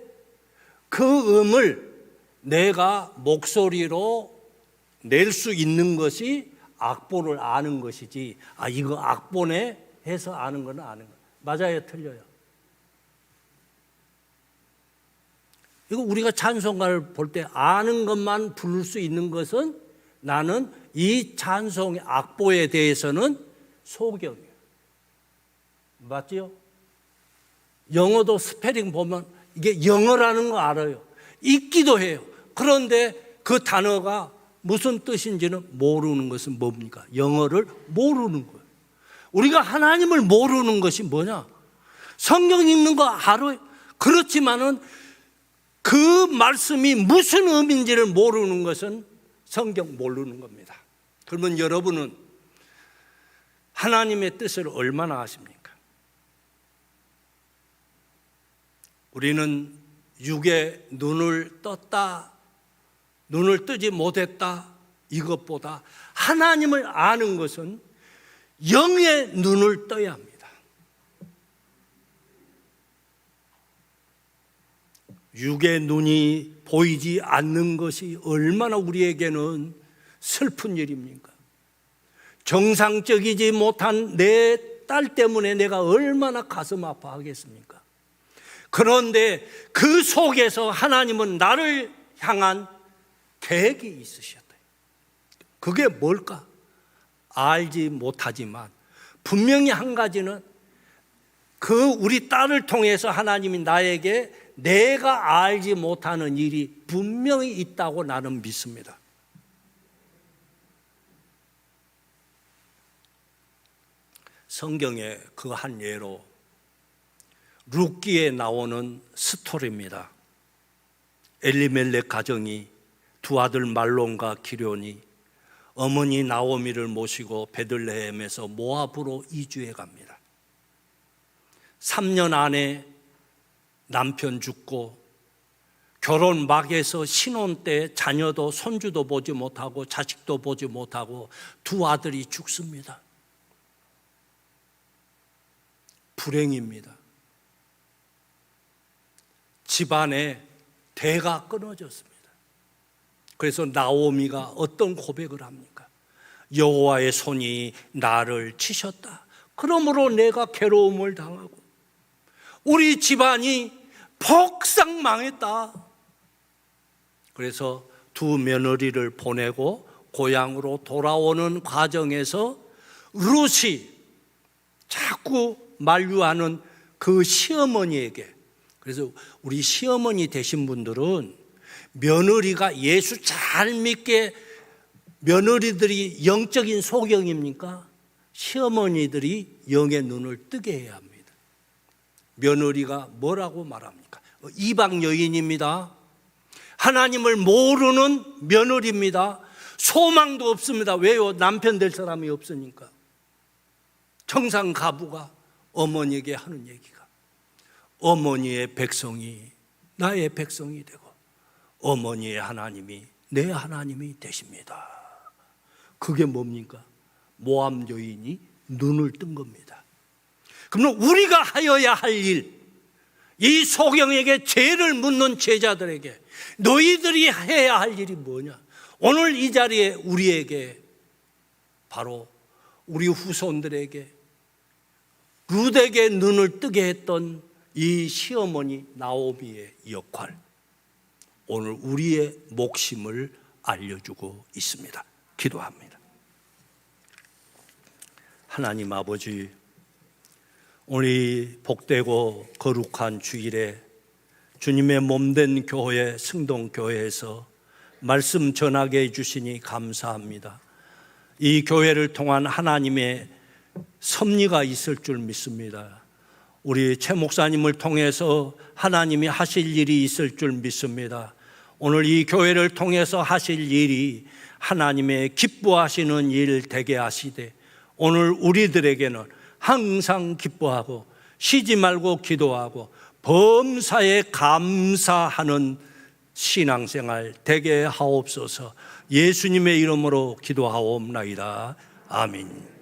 그 음을 내가 목소리로 낼 수 있는 것이 악보를 아는 것이지, 아 이거 악보네 해서 아는 건 아는 거예요. 맞아요, 틀려요? 이거 우리가 찬송가를 볼 때 아는 것만 부를 수 있는 것은, 나는 이 찬송의 악보에 대해서는 소경이에요. 맞지요? 영어도 스페링 보면 이게 영어라는 거 알아요. 읽기도 해요. 그런데 그 단어가 무슨 뜻인지는 모르는 것은 뭡니까? 영어를 모르는 거예요. 우리가 하나님을 모르는 것이 뭐냐? 성경 읽는 거 알아요. 그렇지만은 그 말씀이 무슨 의미인지를 모르는 것은 성경 모르는 겁니다. 그러면 여러분은 하나님의 뜻을 얼마나 아십니까? 우리는 육의 눈을 떴다, 눈을 뜨지 못했다, 이것보다 하나님을 아는 것은 영의 눈을 떠야 합니다. 육의 눈이 보이지 않는 것이 얼마나 우리에게는 슬픈 일입니까? 정상적이지 못한 내 딸 때문에 내가 얼마나 가슴 아파하겠습니까? 그런데 그 속에서 하나님은 나를 향한 계획이 있으셨다. 그게 뭘까? 알지 못하지만 분명히 한 가지는, 그 우리 딸을 통해서 하나님이 나에게 내가 알지 못하는 일이 분명히 있다고 나는 믿습니다. 성경의 그 한 예로 룻기에 나오는 스토리입니다. 엘리멜렉 가정이 두 아들 말론과 기럯이 어머니 나오미를 모시고 베들레헴에서 모압으로 이주해 갑니다. 3년 안에 남편 죽고 결혼 막에서 신혼 때 자녀도 손주도 보지 못하고 자식도 보지 못하고 두 아들이 죽습니다. 불행입니다. 집안에 대가 끊어졌습니다. 그래서 나오미가 어떤 고백을 합니까? 여호와의 손이 나를 치셨다. 그러므로 내가 괴로움을 당하고 우리 집안이 폭삭 망했다. 그래서 두 며느리를 보내고 고향으로 돌아오는 과정에서 룻이 자꾸 만류하는 그 시어머니에게, 그래서 우리 시어머니 되신 분들은 며느리가 예수 잘 믿게, 며느리들이 영적인 소경입니까? 시어머니들이 영의 눈을 뜨게 해야 합니다. 며느리가 뭐라고 말합니까? 이방 여인입니다. 하나님을 모르는 며느리입니다. 소망도 없습니다. 왜요? 남편 될 사람이 없으니까. 청상 가부가 어머니에게 하는 얘기가, 어머니의 백성이 나의 백성이 되고 어머니의 하나님이 내 하나님이 되십니다. 그게 뭡니까? 모압 여인이 눈을 뜬 겁니다. 그러면 우리가 하여야 할 일, 이 소경에게 죄를 묻는 제자들에게 너희들이 해야 할 일이 뭐냐? 오늘 이 자리에 우리에게, 바로 우리 후손들에게, 룻에게 눈을 뜨게 했던 이 시어머니 나오미의 역할, 오늘 우리의 몫임을 알려주고 있습니다. 기도합니다. 하나님 아버지, 오늘 복되고 거룩한 주일에 주님의 몸된 교회, 승동교회에서 말씀 전하게 해주시니 감사합니다. 이 교회를 통한 하나님의 섭리가 있을 줄 믿습니다. 우리 최 목사님을 통해서 하나님이 하실 일이 있을 줄 믿습니다. 오늘 이 교회를 통해서 하실 일이 하나님의 기뻐하시는 일 되게 하시되, 오늘 우리들에게는 항상 기뻐하고 쉬지 말고 기도하고 범사에 감사하는 신앙생활 되게 하옵소서. 예수님의 이름으로 기도하옵나이다. 아멘.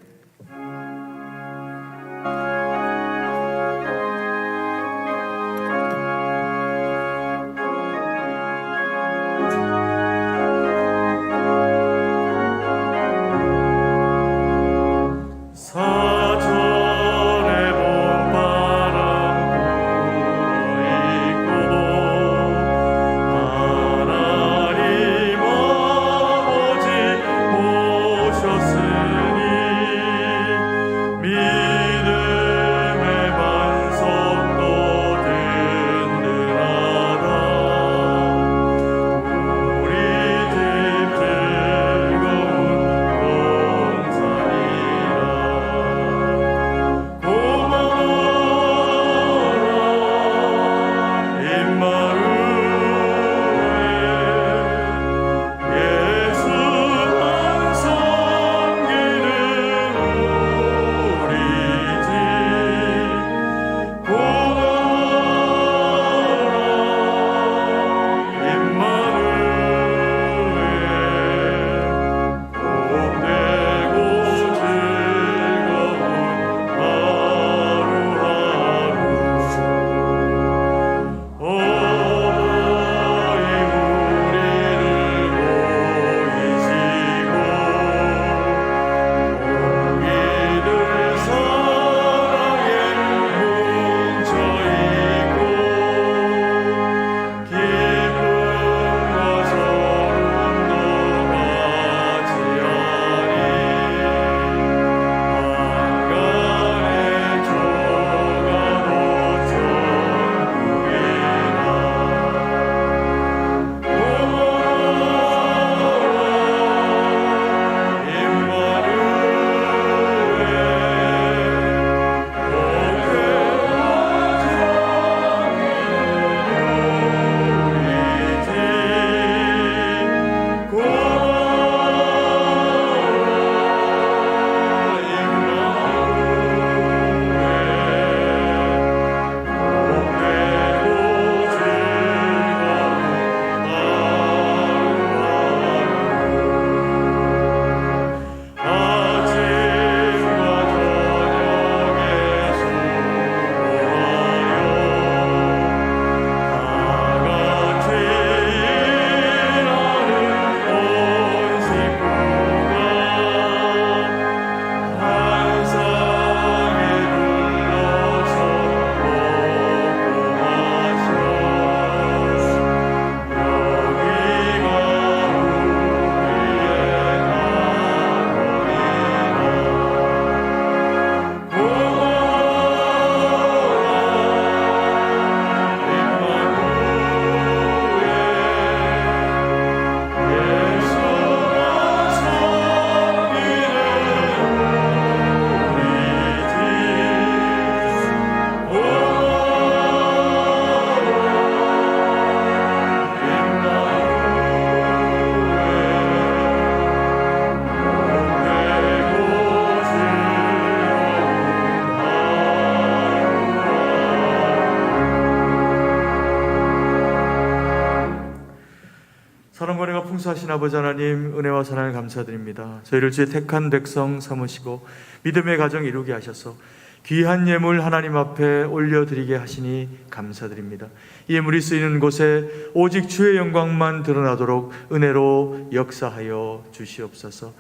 사랑과 풍성하신 아버지 하나님, 은혜와 사랑을 감사드립니다. 저희를 주의 택한 백성 삼으시고 믿음의 가정 이루게 하셔서 귀한 예물 하나님 앞에 올려드리게 하시니 감사드립니다. 이 예물이 쓰이는 곳에 오직 주의 영광만 드러나도록 은혜로 역사하여 주시옵소서.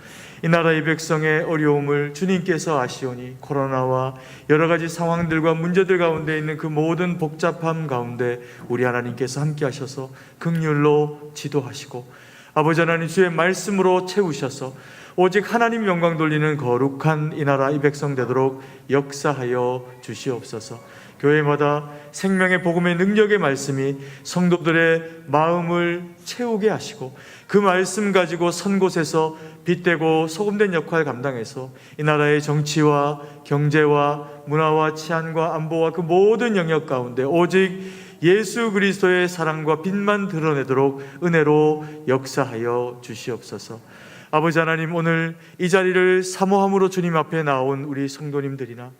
이 나라의 백성의 어려움을 주님께서 아시오니 코로나와 여러 가지 상황들과 문제들 가운데 있는 그 모든 복잡함 가운데 우리 하나님께서 함께 하셔서 긍휼로 지도하시고 아버지 하나님 주의 말씀으로 채우셔서 오직 하나님 영광 돌리는 거룩한 이 나라 이 백성 되도록 역사하여 주시옵소서. 교회마다 생명의 복음의 능력의 말씀이 성도들의 마음을 채우게 하시고 그 말씀 가지고 선 곳에서 빛되고 소금된 역할 감당해서 이 나라의 정치와 경제와 문화와 치안과 안보와 그 모든 영역 가운데 오직 예수 그리스도의 사랑과 빛만 드러내도록 은혜로 역사하여 주시옵소서. 아버지 하나님, 오늘 이 자리를 사모함으로 주님 앞에 나온 우리 성도님들이나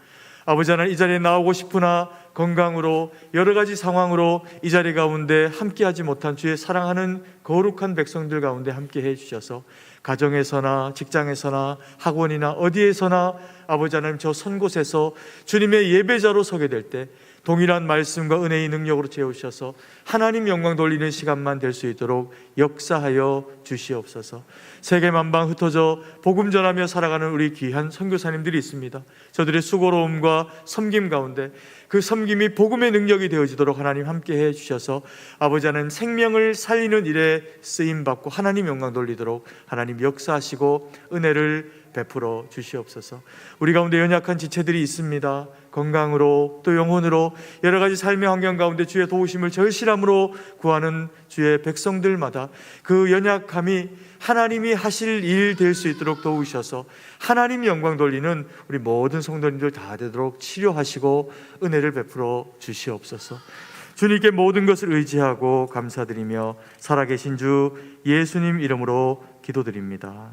아버지 하나님, 이 자리에 나오고 싶으나 건강으로 여러 가지 상황으로 이 자리 가운데 함께하지 못한 주의 사랑하는 거룩한 백성들 가운데 함께해 주셔서 가정에서나 직장에서나 학원이나 어디에서나 아버지 하나님 저 선 곳에서 주님의 예배자로 서게 될 때 동일한 말씀과 은혜의 능력으로 채우셔서 하나님 영광 돌리는 시간만 될 수 있도록 역사하여 주시옵소서. 세계 만방 흩어져 복음 전하며 살아가는 우리 귀한 선교사님들이 있습니다. 저들의 수고로움과 섬김 가운데 그 섬김이 복음의 능력이 되어지도록 하나님 함께해 주셔서 아버지 하나님 생명을 살리는 일에 쓰임받고 하나님 영광 돌리도록 하나님 역사하시고 은혜를 베풀어 주시옵소서. 우리 가운데 연약한 지체들이 있습니다. 건강으로 또 영혼으로 여러 가지 삶의 환경 가운데 주의 도우심을 절실함으로 구하는 주의 백성들마다 그 연약함이 하나님이 하실 일 될 수 있도록 도우셔서 하나님 영광 돌리는 우리 모든 성도님들 다 되도록 치료하시고 은혜를 베풀어 주시옵소서. 주님께 모든 것을 의지하고 감사드리며 살아계신 주 예수님 이름으로 기도드립니다.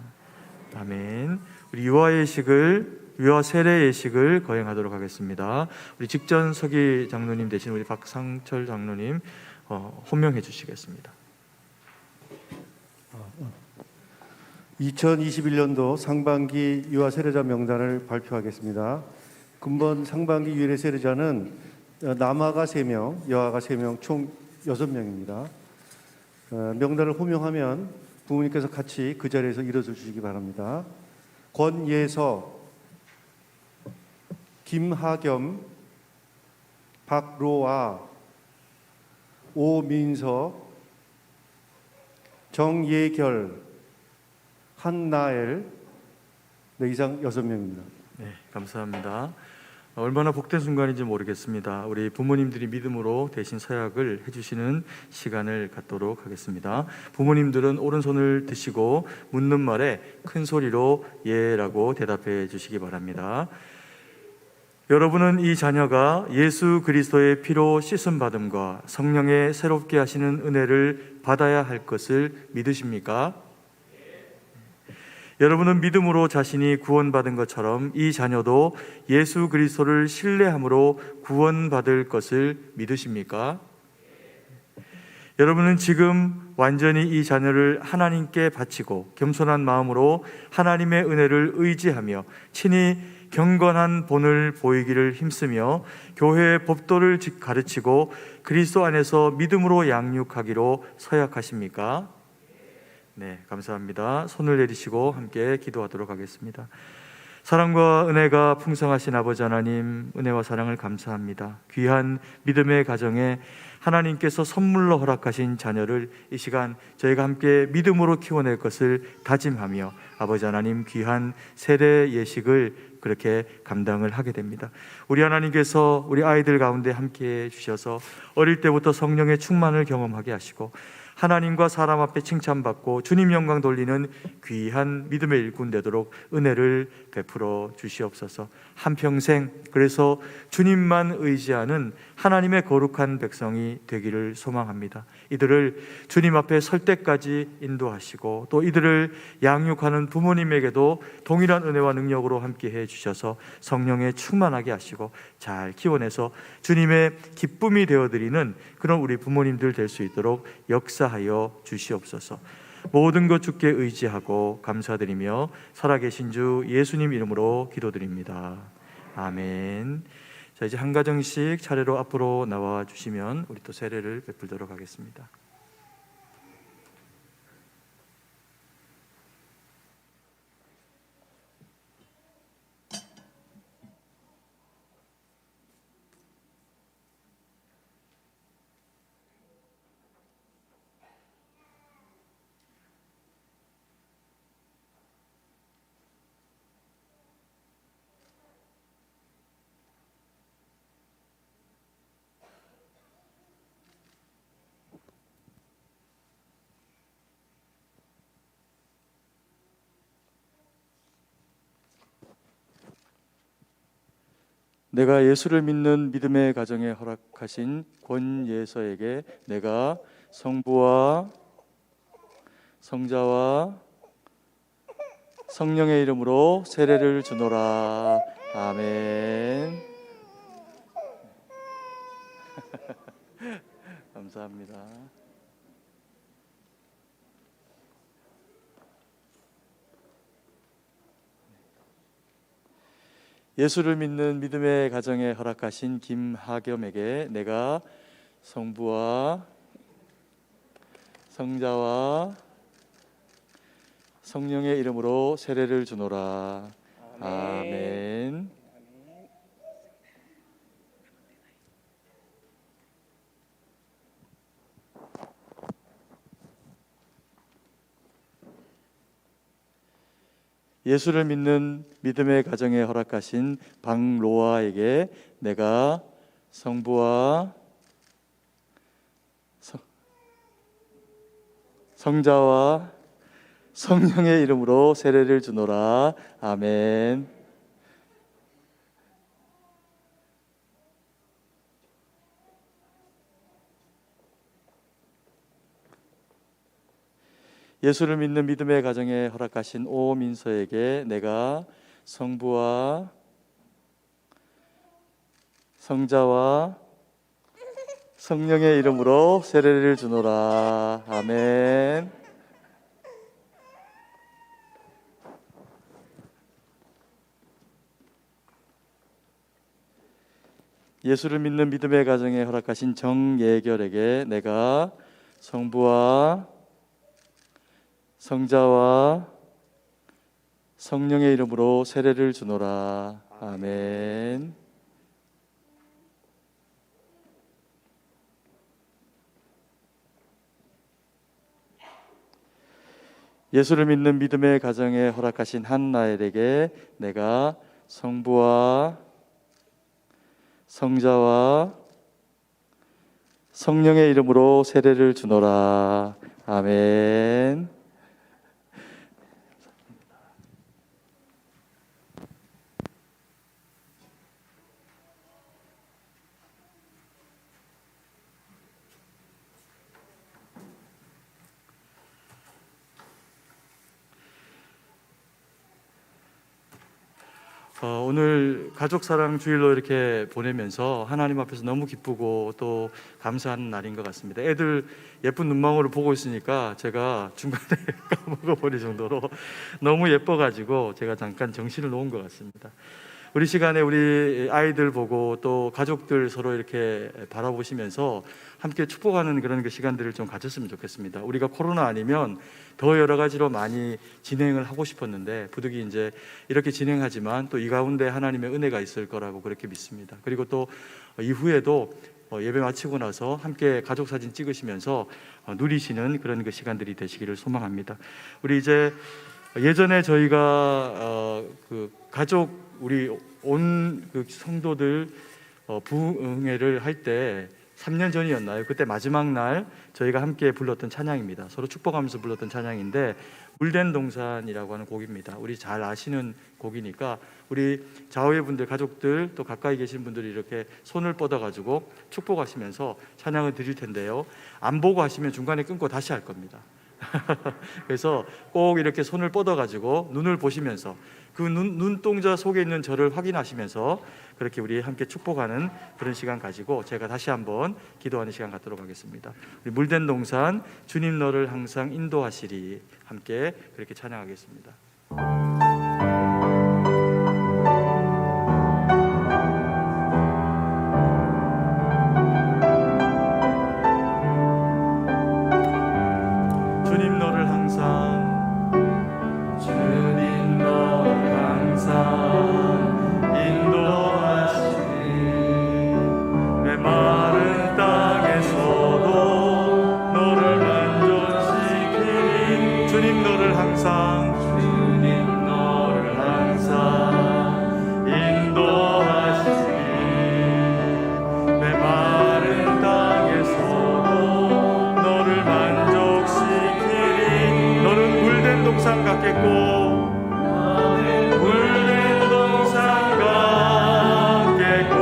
아멘. 우리 유아 세례 예식을 거행하도록 하겠습니다. 우리 직전 서기 장로님 대신 우리 박상철 장로님 호명해 주시겠습니다. 2021년도 상반기 유아 세례자 명단을 발표하겠습니다. 금번 상반기 유아 세례자는 남아가 3명, 여아가 3명, 총 6명입니다. 명단을 호명하면 부모님께서 같이 그 자리에서 일어서 주시기 바랍니다. 권예서, 김하겸, 박로아, 오민서, 정예결, 한나엘, 이상 6명입니다. 네, 감사합니다. 얼마나 복된 순간인지 모르겠습니다. 우리 부모님들이 믿음으로 대신 서약을 해주시는 시간을 갖도록 하겠습니다. 부모님들은 오른손을 드시고 묻는 말에 큰 소리로 예라고 대답해 주시기 바랍니다. 여러분은 이 자녀가 예수 그리스도의 피로 씻음 받음과 성령의 새롭게 하시는 은혜를 받아야 할 것을 믿으십니까? 여러분은 믿음으로 자신이 구원받은 것처럼 이 자녀도 예수 그리스도를 신뢰함으로 구원받을 것을 믿으십니까? 여러분은 지금 완전히 이 자녀를 하나님께 바치고 겸손한 마음으로 하나님의 은혜를 의지하며 친히 경건한 본을 보이기를 힘쓰며 교회의 법도를 가르치고 그리스도 안에서 믿음으로 양육하기로 서약하십니까? 네, 감사합니다. 손을 내리시고 함께 기도하도록 하겠습니다. 사랑과 은혜가 풍성하신 아버지 하나님, 은혜와 사랑을 감사합니다. 귀한 믿음의 가정에 하나님께서 선물로 허락하신 자녀를 이 시간 저희가 함께 믿음으로 키워낼 것을 다짐하며 아버지 하나님 귀한 세례 예식을 그렇게 감당을 하게 됩니다. 우리 하나님께서 우리 아이들 가운데 함께 주셔서 어릴 때부터 성령의 충만을 경험하게 하시고 하나님과 사람 앞에 칭찬받고 주님 영광 돌리는 귀한 믿음의 일꾼 되도록 은혜를 베풀어 주시옵소서. 한평생 그래서 주님만 의지하는 하나님의 거룩한 백성이 되기를 소망합니다. 이들을 주님 앞에 설 때까지 인도하시고 또 이들을 양육하는 부모님에게도 동일한 은혜와 능력으로 함께해 주셔서 성령에 충만하게 하시고 잘 키워내서 주님의 기쁨이 되어드리는 그런 우리 부모님들 될 수 있도록 역사하여 주시옵소서. 모든 것 주께 의지하고 감사드리며 살아계신 주 예수님 이름으로 기도드립니다. 아멘. 자, 이제 한 가정씩 차례로 앞으로 나와 주시면 우리 또 세례를 베풀도록 하겠습니다. 내가 예수를 믿는 믿음의 가정에 허락하신 권예서에게 내가 성부와 성자와 성령의 이름으로 세례를 주노라. 아멘. 감사합니다. 예수를 믿는 믿음의 가정에 허락하신 김하겸에게 내가 성부와 성자와 성령의 이름으로 세례를 주노라. 아멘. 예수를 믿는 믿음의 가정에 허락하신 박로아에게 내가 성부와 성자와 성령의 이름으로 세례를 주노라. 아멘. 예수를 믿는 믿음의 가정에 허락하신 오민서에게 내가 성부와 성자와 성령의 이름으로 세례를 주노라. 아멘. 예수를 믿는 믿음의 가정에 허락하신 정예결에게 내가 성부와 성자와 성령의 이름으로 세례를 주노라. 아멘. 예수를 믿는 믿음의 가정에 허락하신 한나엘에게 내가 성부와 성자와 성령의 이름으로 세례를 주노라. 아멘. 오늘 가족사랑 주일로 이렇게 보내면서 하나님 앞에서 너무 기쁘고 또 감사하는 날인 것 같습니다. 애들 예쁜 눈망울을 보고 있으니까 제가 중간에 까먹어버릴 정도로 너무 예뻐가지고 제가 잠깐 정신을 놓은 것 같습니다. 우리 시간에 우리 아이들 보고 또 가족들 서로 이렇게 바라보시면서 함께 축복하는 그런 그 시간들을 좀 가졌으면 좋겠습니다. 우리가 코로나 아니면 더 여러 가지로 많이 진행을 하고 싶었는데 부득이 이제 이렇게 진행하지만 또 이 가운데 하나님의 은혜가 있을 거라고 그렇게 믿습니다. 그리고 또 이후에도 예배 마치고 나서 함께 가족 사진 찍으시면서 누리시는 그런 그 시간들이 되시기를 소망합니다. 우리 이제 예전에 저희가 그 가족 우리 온 그 성도들 부흥회를 할 때 3년 전이었나요? 그때 마지막 날 저희가 함께 불렀던 찬양입니다. 서로 축복하면서 불렀던 찬양인데 물된 동산이라고 하는 곡입니다. 우리 잘 아시는 곡이니까 우리 자우의 분들, 가족들 또 가까이 계신 분들이 이렇게 손을 뻗어가지고 축복하시면서 찬양을 드릴 텐데요. 안 보고 하시면 중간에 끊고 다시 할 겁니다. 그래서 꼭 이렇게 손을 뻗어가지고 눈을 보시면서 그 눈동자 속에 있는 저를 확인하시면서 그렇게 우리 함께 축복하는 그런 시간 가지고 제가 다시 한번 기도하는 시간 갖도록 하겠습니다. 우리 물된 동산 주님 너를 항상 인도하시리 함께 그렇게 찬양하겠습니다. 주님 너를 항상 인도하시니 내 마른 땅에서도 너를 만족시키니 주님 너를 항상 인도하시니 내 마른 땅에서도 너를 만족시키니 너는 물된 동산 같겠고 물된 동산 같겠고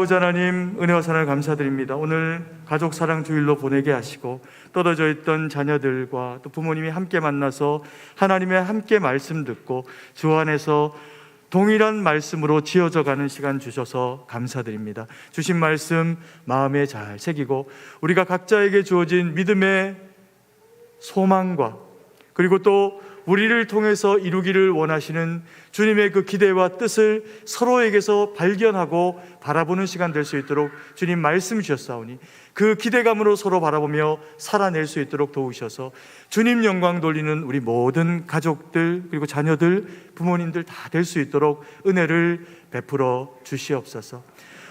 아버지 하나님, 은혜와 사랑을 감사드립니다. 오늘 가족 사랑 주일로 보내게 하시고 떨어져 있던 자녀들과 또 부모님이 함께 만나서 하나님의 함께 말씀 듣고 주 안에서 동일한 말씀으로 지어져 가는 시간 주셔서 감사드립니다. 주신 말씀 마음에 잘 새기고 우리가 각자에게 주어진 믿음의 소망과 그리고 또 우리를 통해서 이루기를 원하시는 주님의 그 기대와 뜻을 서로에게서 발견하고 바라보는 시간 될 수 있도록 주님 말씀 주셨사오니 그 기대감으로 서로 바라보며 살아낼 수 있도록 도우셔서 주님 영광 돌리는 우리 모든 가족들 그리고 자녀들, 부모님들 다 될 수 있도록 은혜를 베풀어 주시옵소서.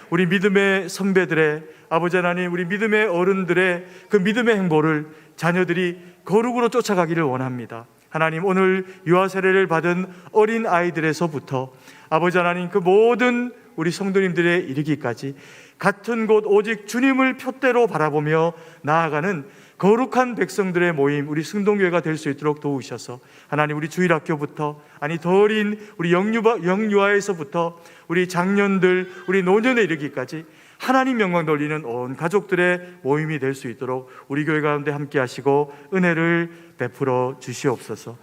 우리 믿음의 선배들의 아버지 하나님, 우리 믿음의 어른들의 그 믿음의 행보를 자녀들이 거룩으로 쫓아가기를 원합니다. 하나님, 오늘 유아 세례를 받은 어린 아이들에서부터 아버지 하나님 그 모든 우리 성도님들에 이르기까지 같은 곳 오직 주님을 표대로 바라보며 나아가는 거룩한 백성들의 모임, 우리 승동교회가 될 수 있도록 도우셔서 하나님, 우리 주일학교부터 더 어린 우리 영유아에서부터 우리 장년들, 우리 노년에 이르기까지 하나님 영광 돌리는 온 가족들의 모임이 될 수 있도록 우리 교회 가운데 함께 하시고 은혜를 베풀어 주시옵소서.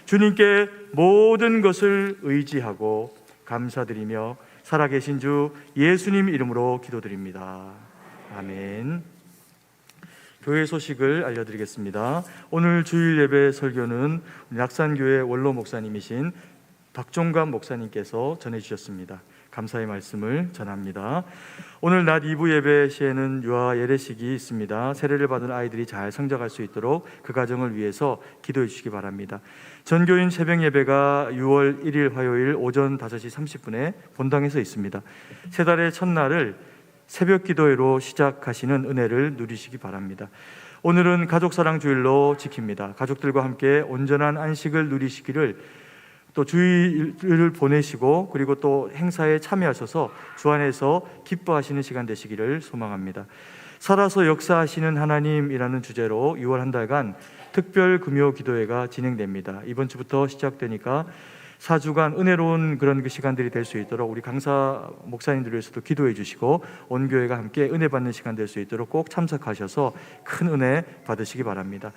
주님께 모든 것을 의지하고 감사드리며 살아계신 주 예수님 이름으로 기도드립니다. 아멘. 교회 소식을 알려드리겠습니다. 오늘 주일 예배 설교는 낙산교회 원로 목사님이신 박종감 목사님께서 전해주셨습니다. 감사의 말씀을 전합니다. 오늘 낮 2부 예배 시에는 유아 예례식이 있습니다. 세례를 받은 아이들이 잘 성장할 수 있도록 그 가정을 위해서 기도해 주시기 바랍니다. 전교인 새벽 예배가 6월 1일 화요일 오전 5시 30분에 본당에서 있습니다. 세 달의 첫날을 새벽 기도회로 시작하시는 은혜를 누리시기 바랍니다. 오늘은 가족사랑 주일로 지킵니다. 가족들과 함께 온전한 안식을 누리시기를 또 주일을 보내시고 그리고 또 행사에 참여하셔서 주 안에서 기뻐하시는 시간 되시기를 소망합니다. 살아서 역사하시는 하나님이라는 주제로 6월 한 달간 특별 금요 기도회가 진행됩니다. 이번 주부터 시작되니까 4주간 은혜로운 그런 그 시간들이 될 수 있도록 우리 강사 목사님들 위해서도 기도해 주시고 온 교회가 함께 은혜 받는 시간 될 수 있도록 꼭 참석하셔서 큰 은혜 받으시기 바랍니다.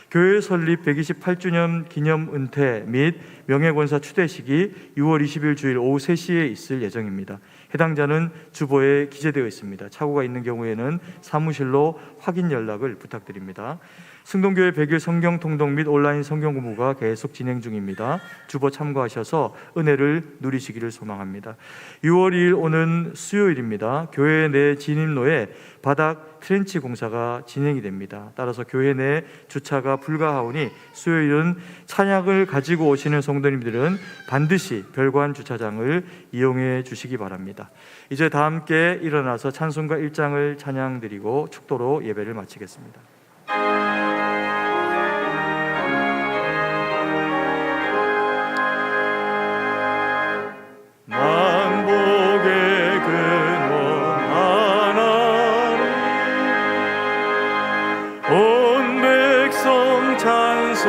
교회 설립 128주년 기념 은퇴 및 명예권사 추대식이 6월 20일 주일 오후 3시에 있을 예정입니다. 해당자는 주보에 기재되어 있습니다. 착오가 있는 경우에는 사무실로 확인 연락을 부탁드립니다. 승동교회 100일 성경 통독 및 온라인 성경 공부가 계속 진행 중입니다. 주보 참고하셔서 은혜를 누리시기를 소망합니다. 6월 2일 오는 수요일입니다. 교회 내 진입로에 바닥 트렌치 공사가 진행이 됩니다. 따라서 교회 내 주차가 불가하오니 수요일은 찬양을 가지고 오시는 성도님들은 반드시 별관 주차장을 이용해 주시기 바랍니다. 이제 다 함께 일어나서 찬송가 1장을 찬양드리고 축도로 예배를 마치겠습니다. 만복의 근원 하나님, 온 백성 찬송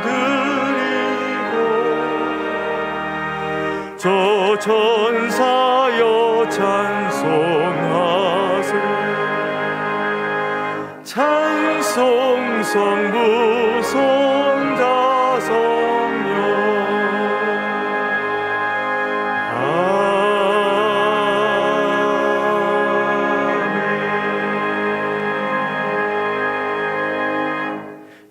드리고 저 천사여 찬송하세. 찬송 성부 손자 성령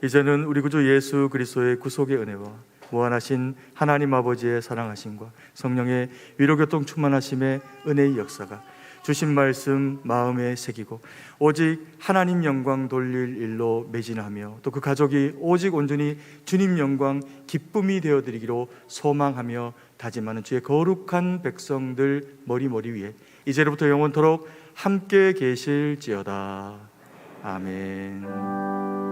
이제는 우리 구주 예수 그리스도의 구속의 은혜와 무한하신 하나님 아버지의 사랑하심과 성령의 위로교통 충만하심의 은혜의 역사가 주신 말씀 마음에 새기고 오직 하나님 영광 돌릴 일로 매진하며 또 그 가족이 오직 온전히 주님 영광 기쁨이 되어드리기로 소망하며 다짐하는 주의 거룩한 백성들 머리 위에 이제로부터 영원토록 함께 계실지어다. 아멘.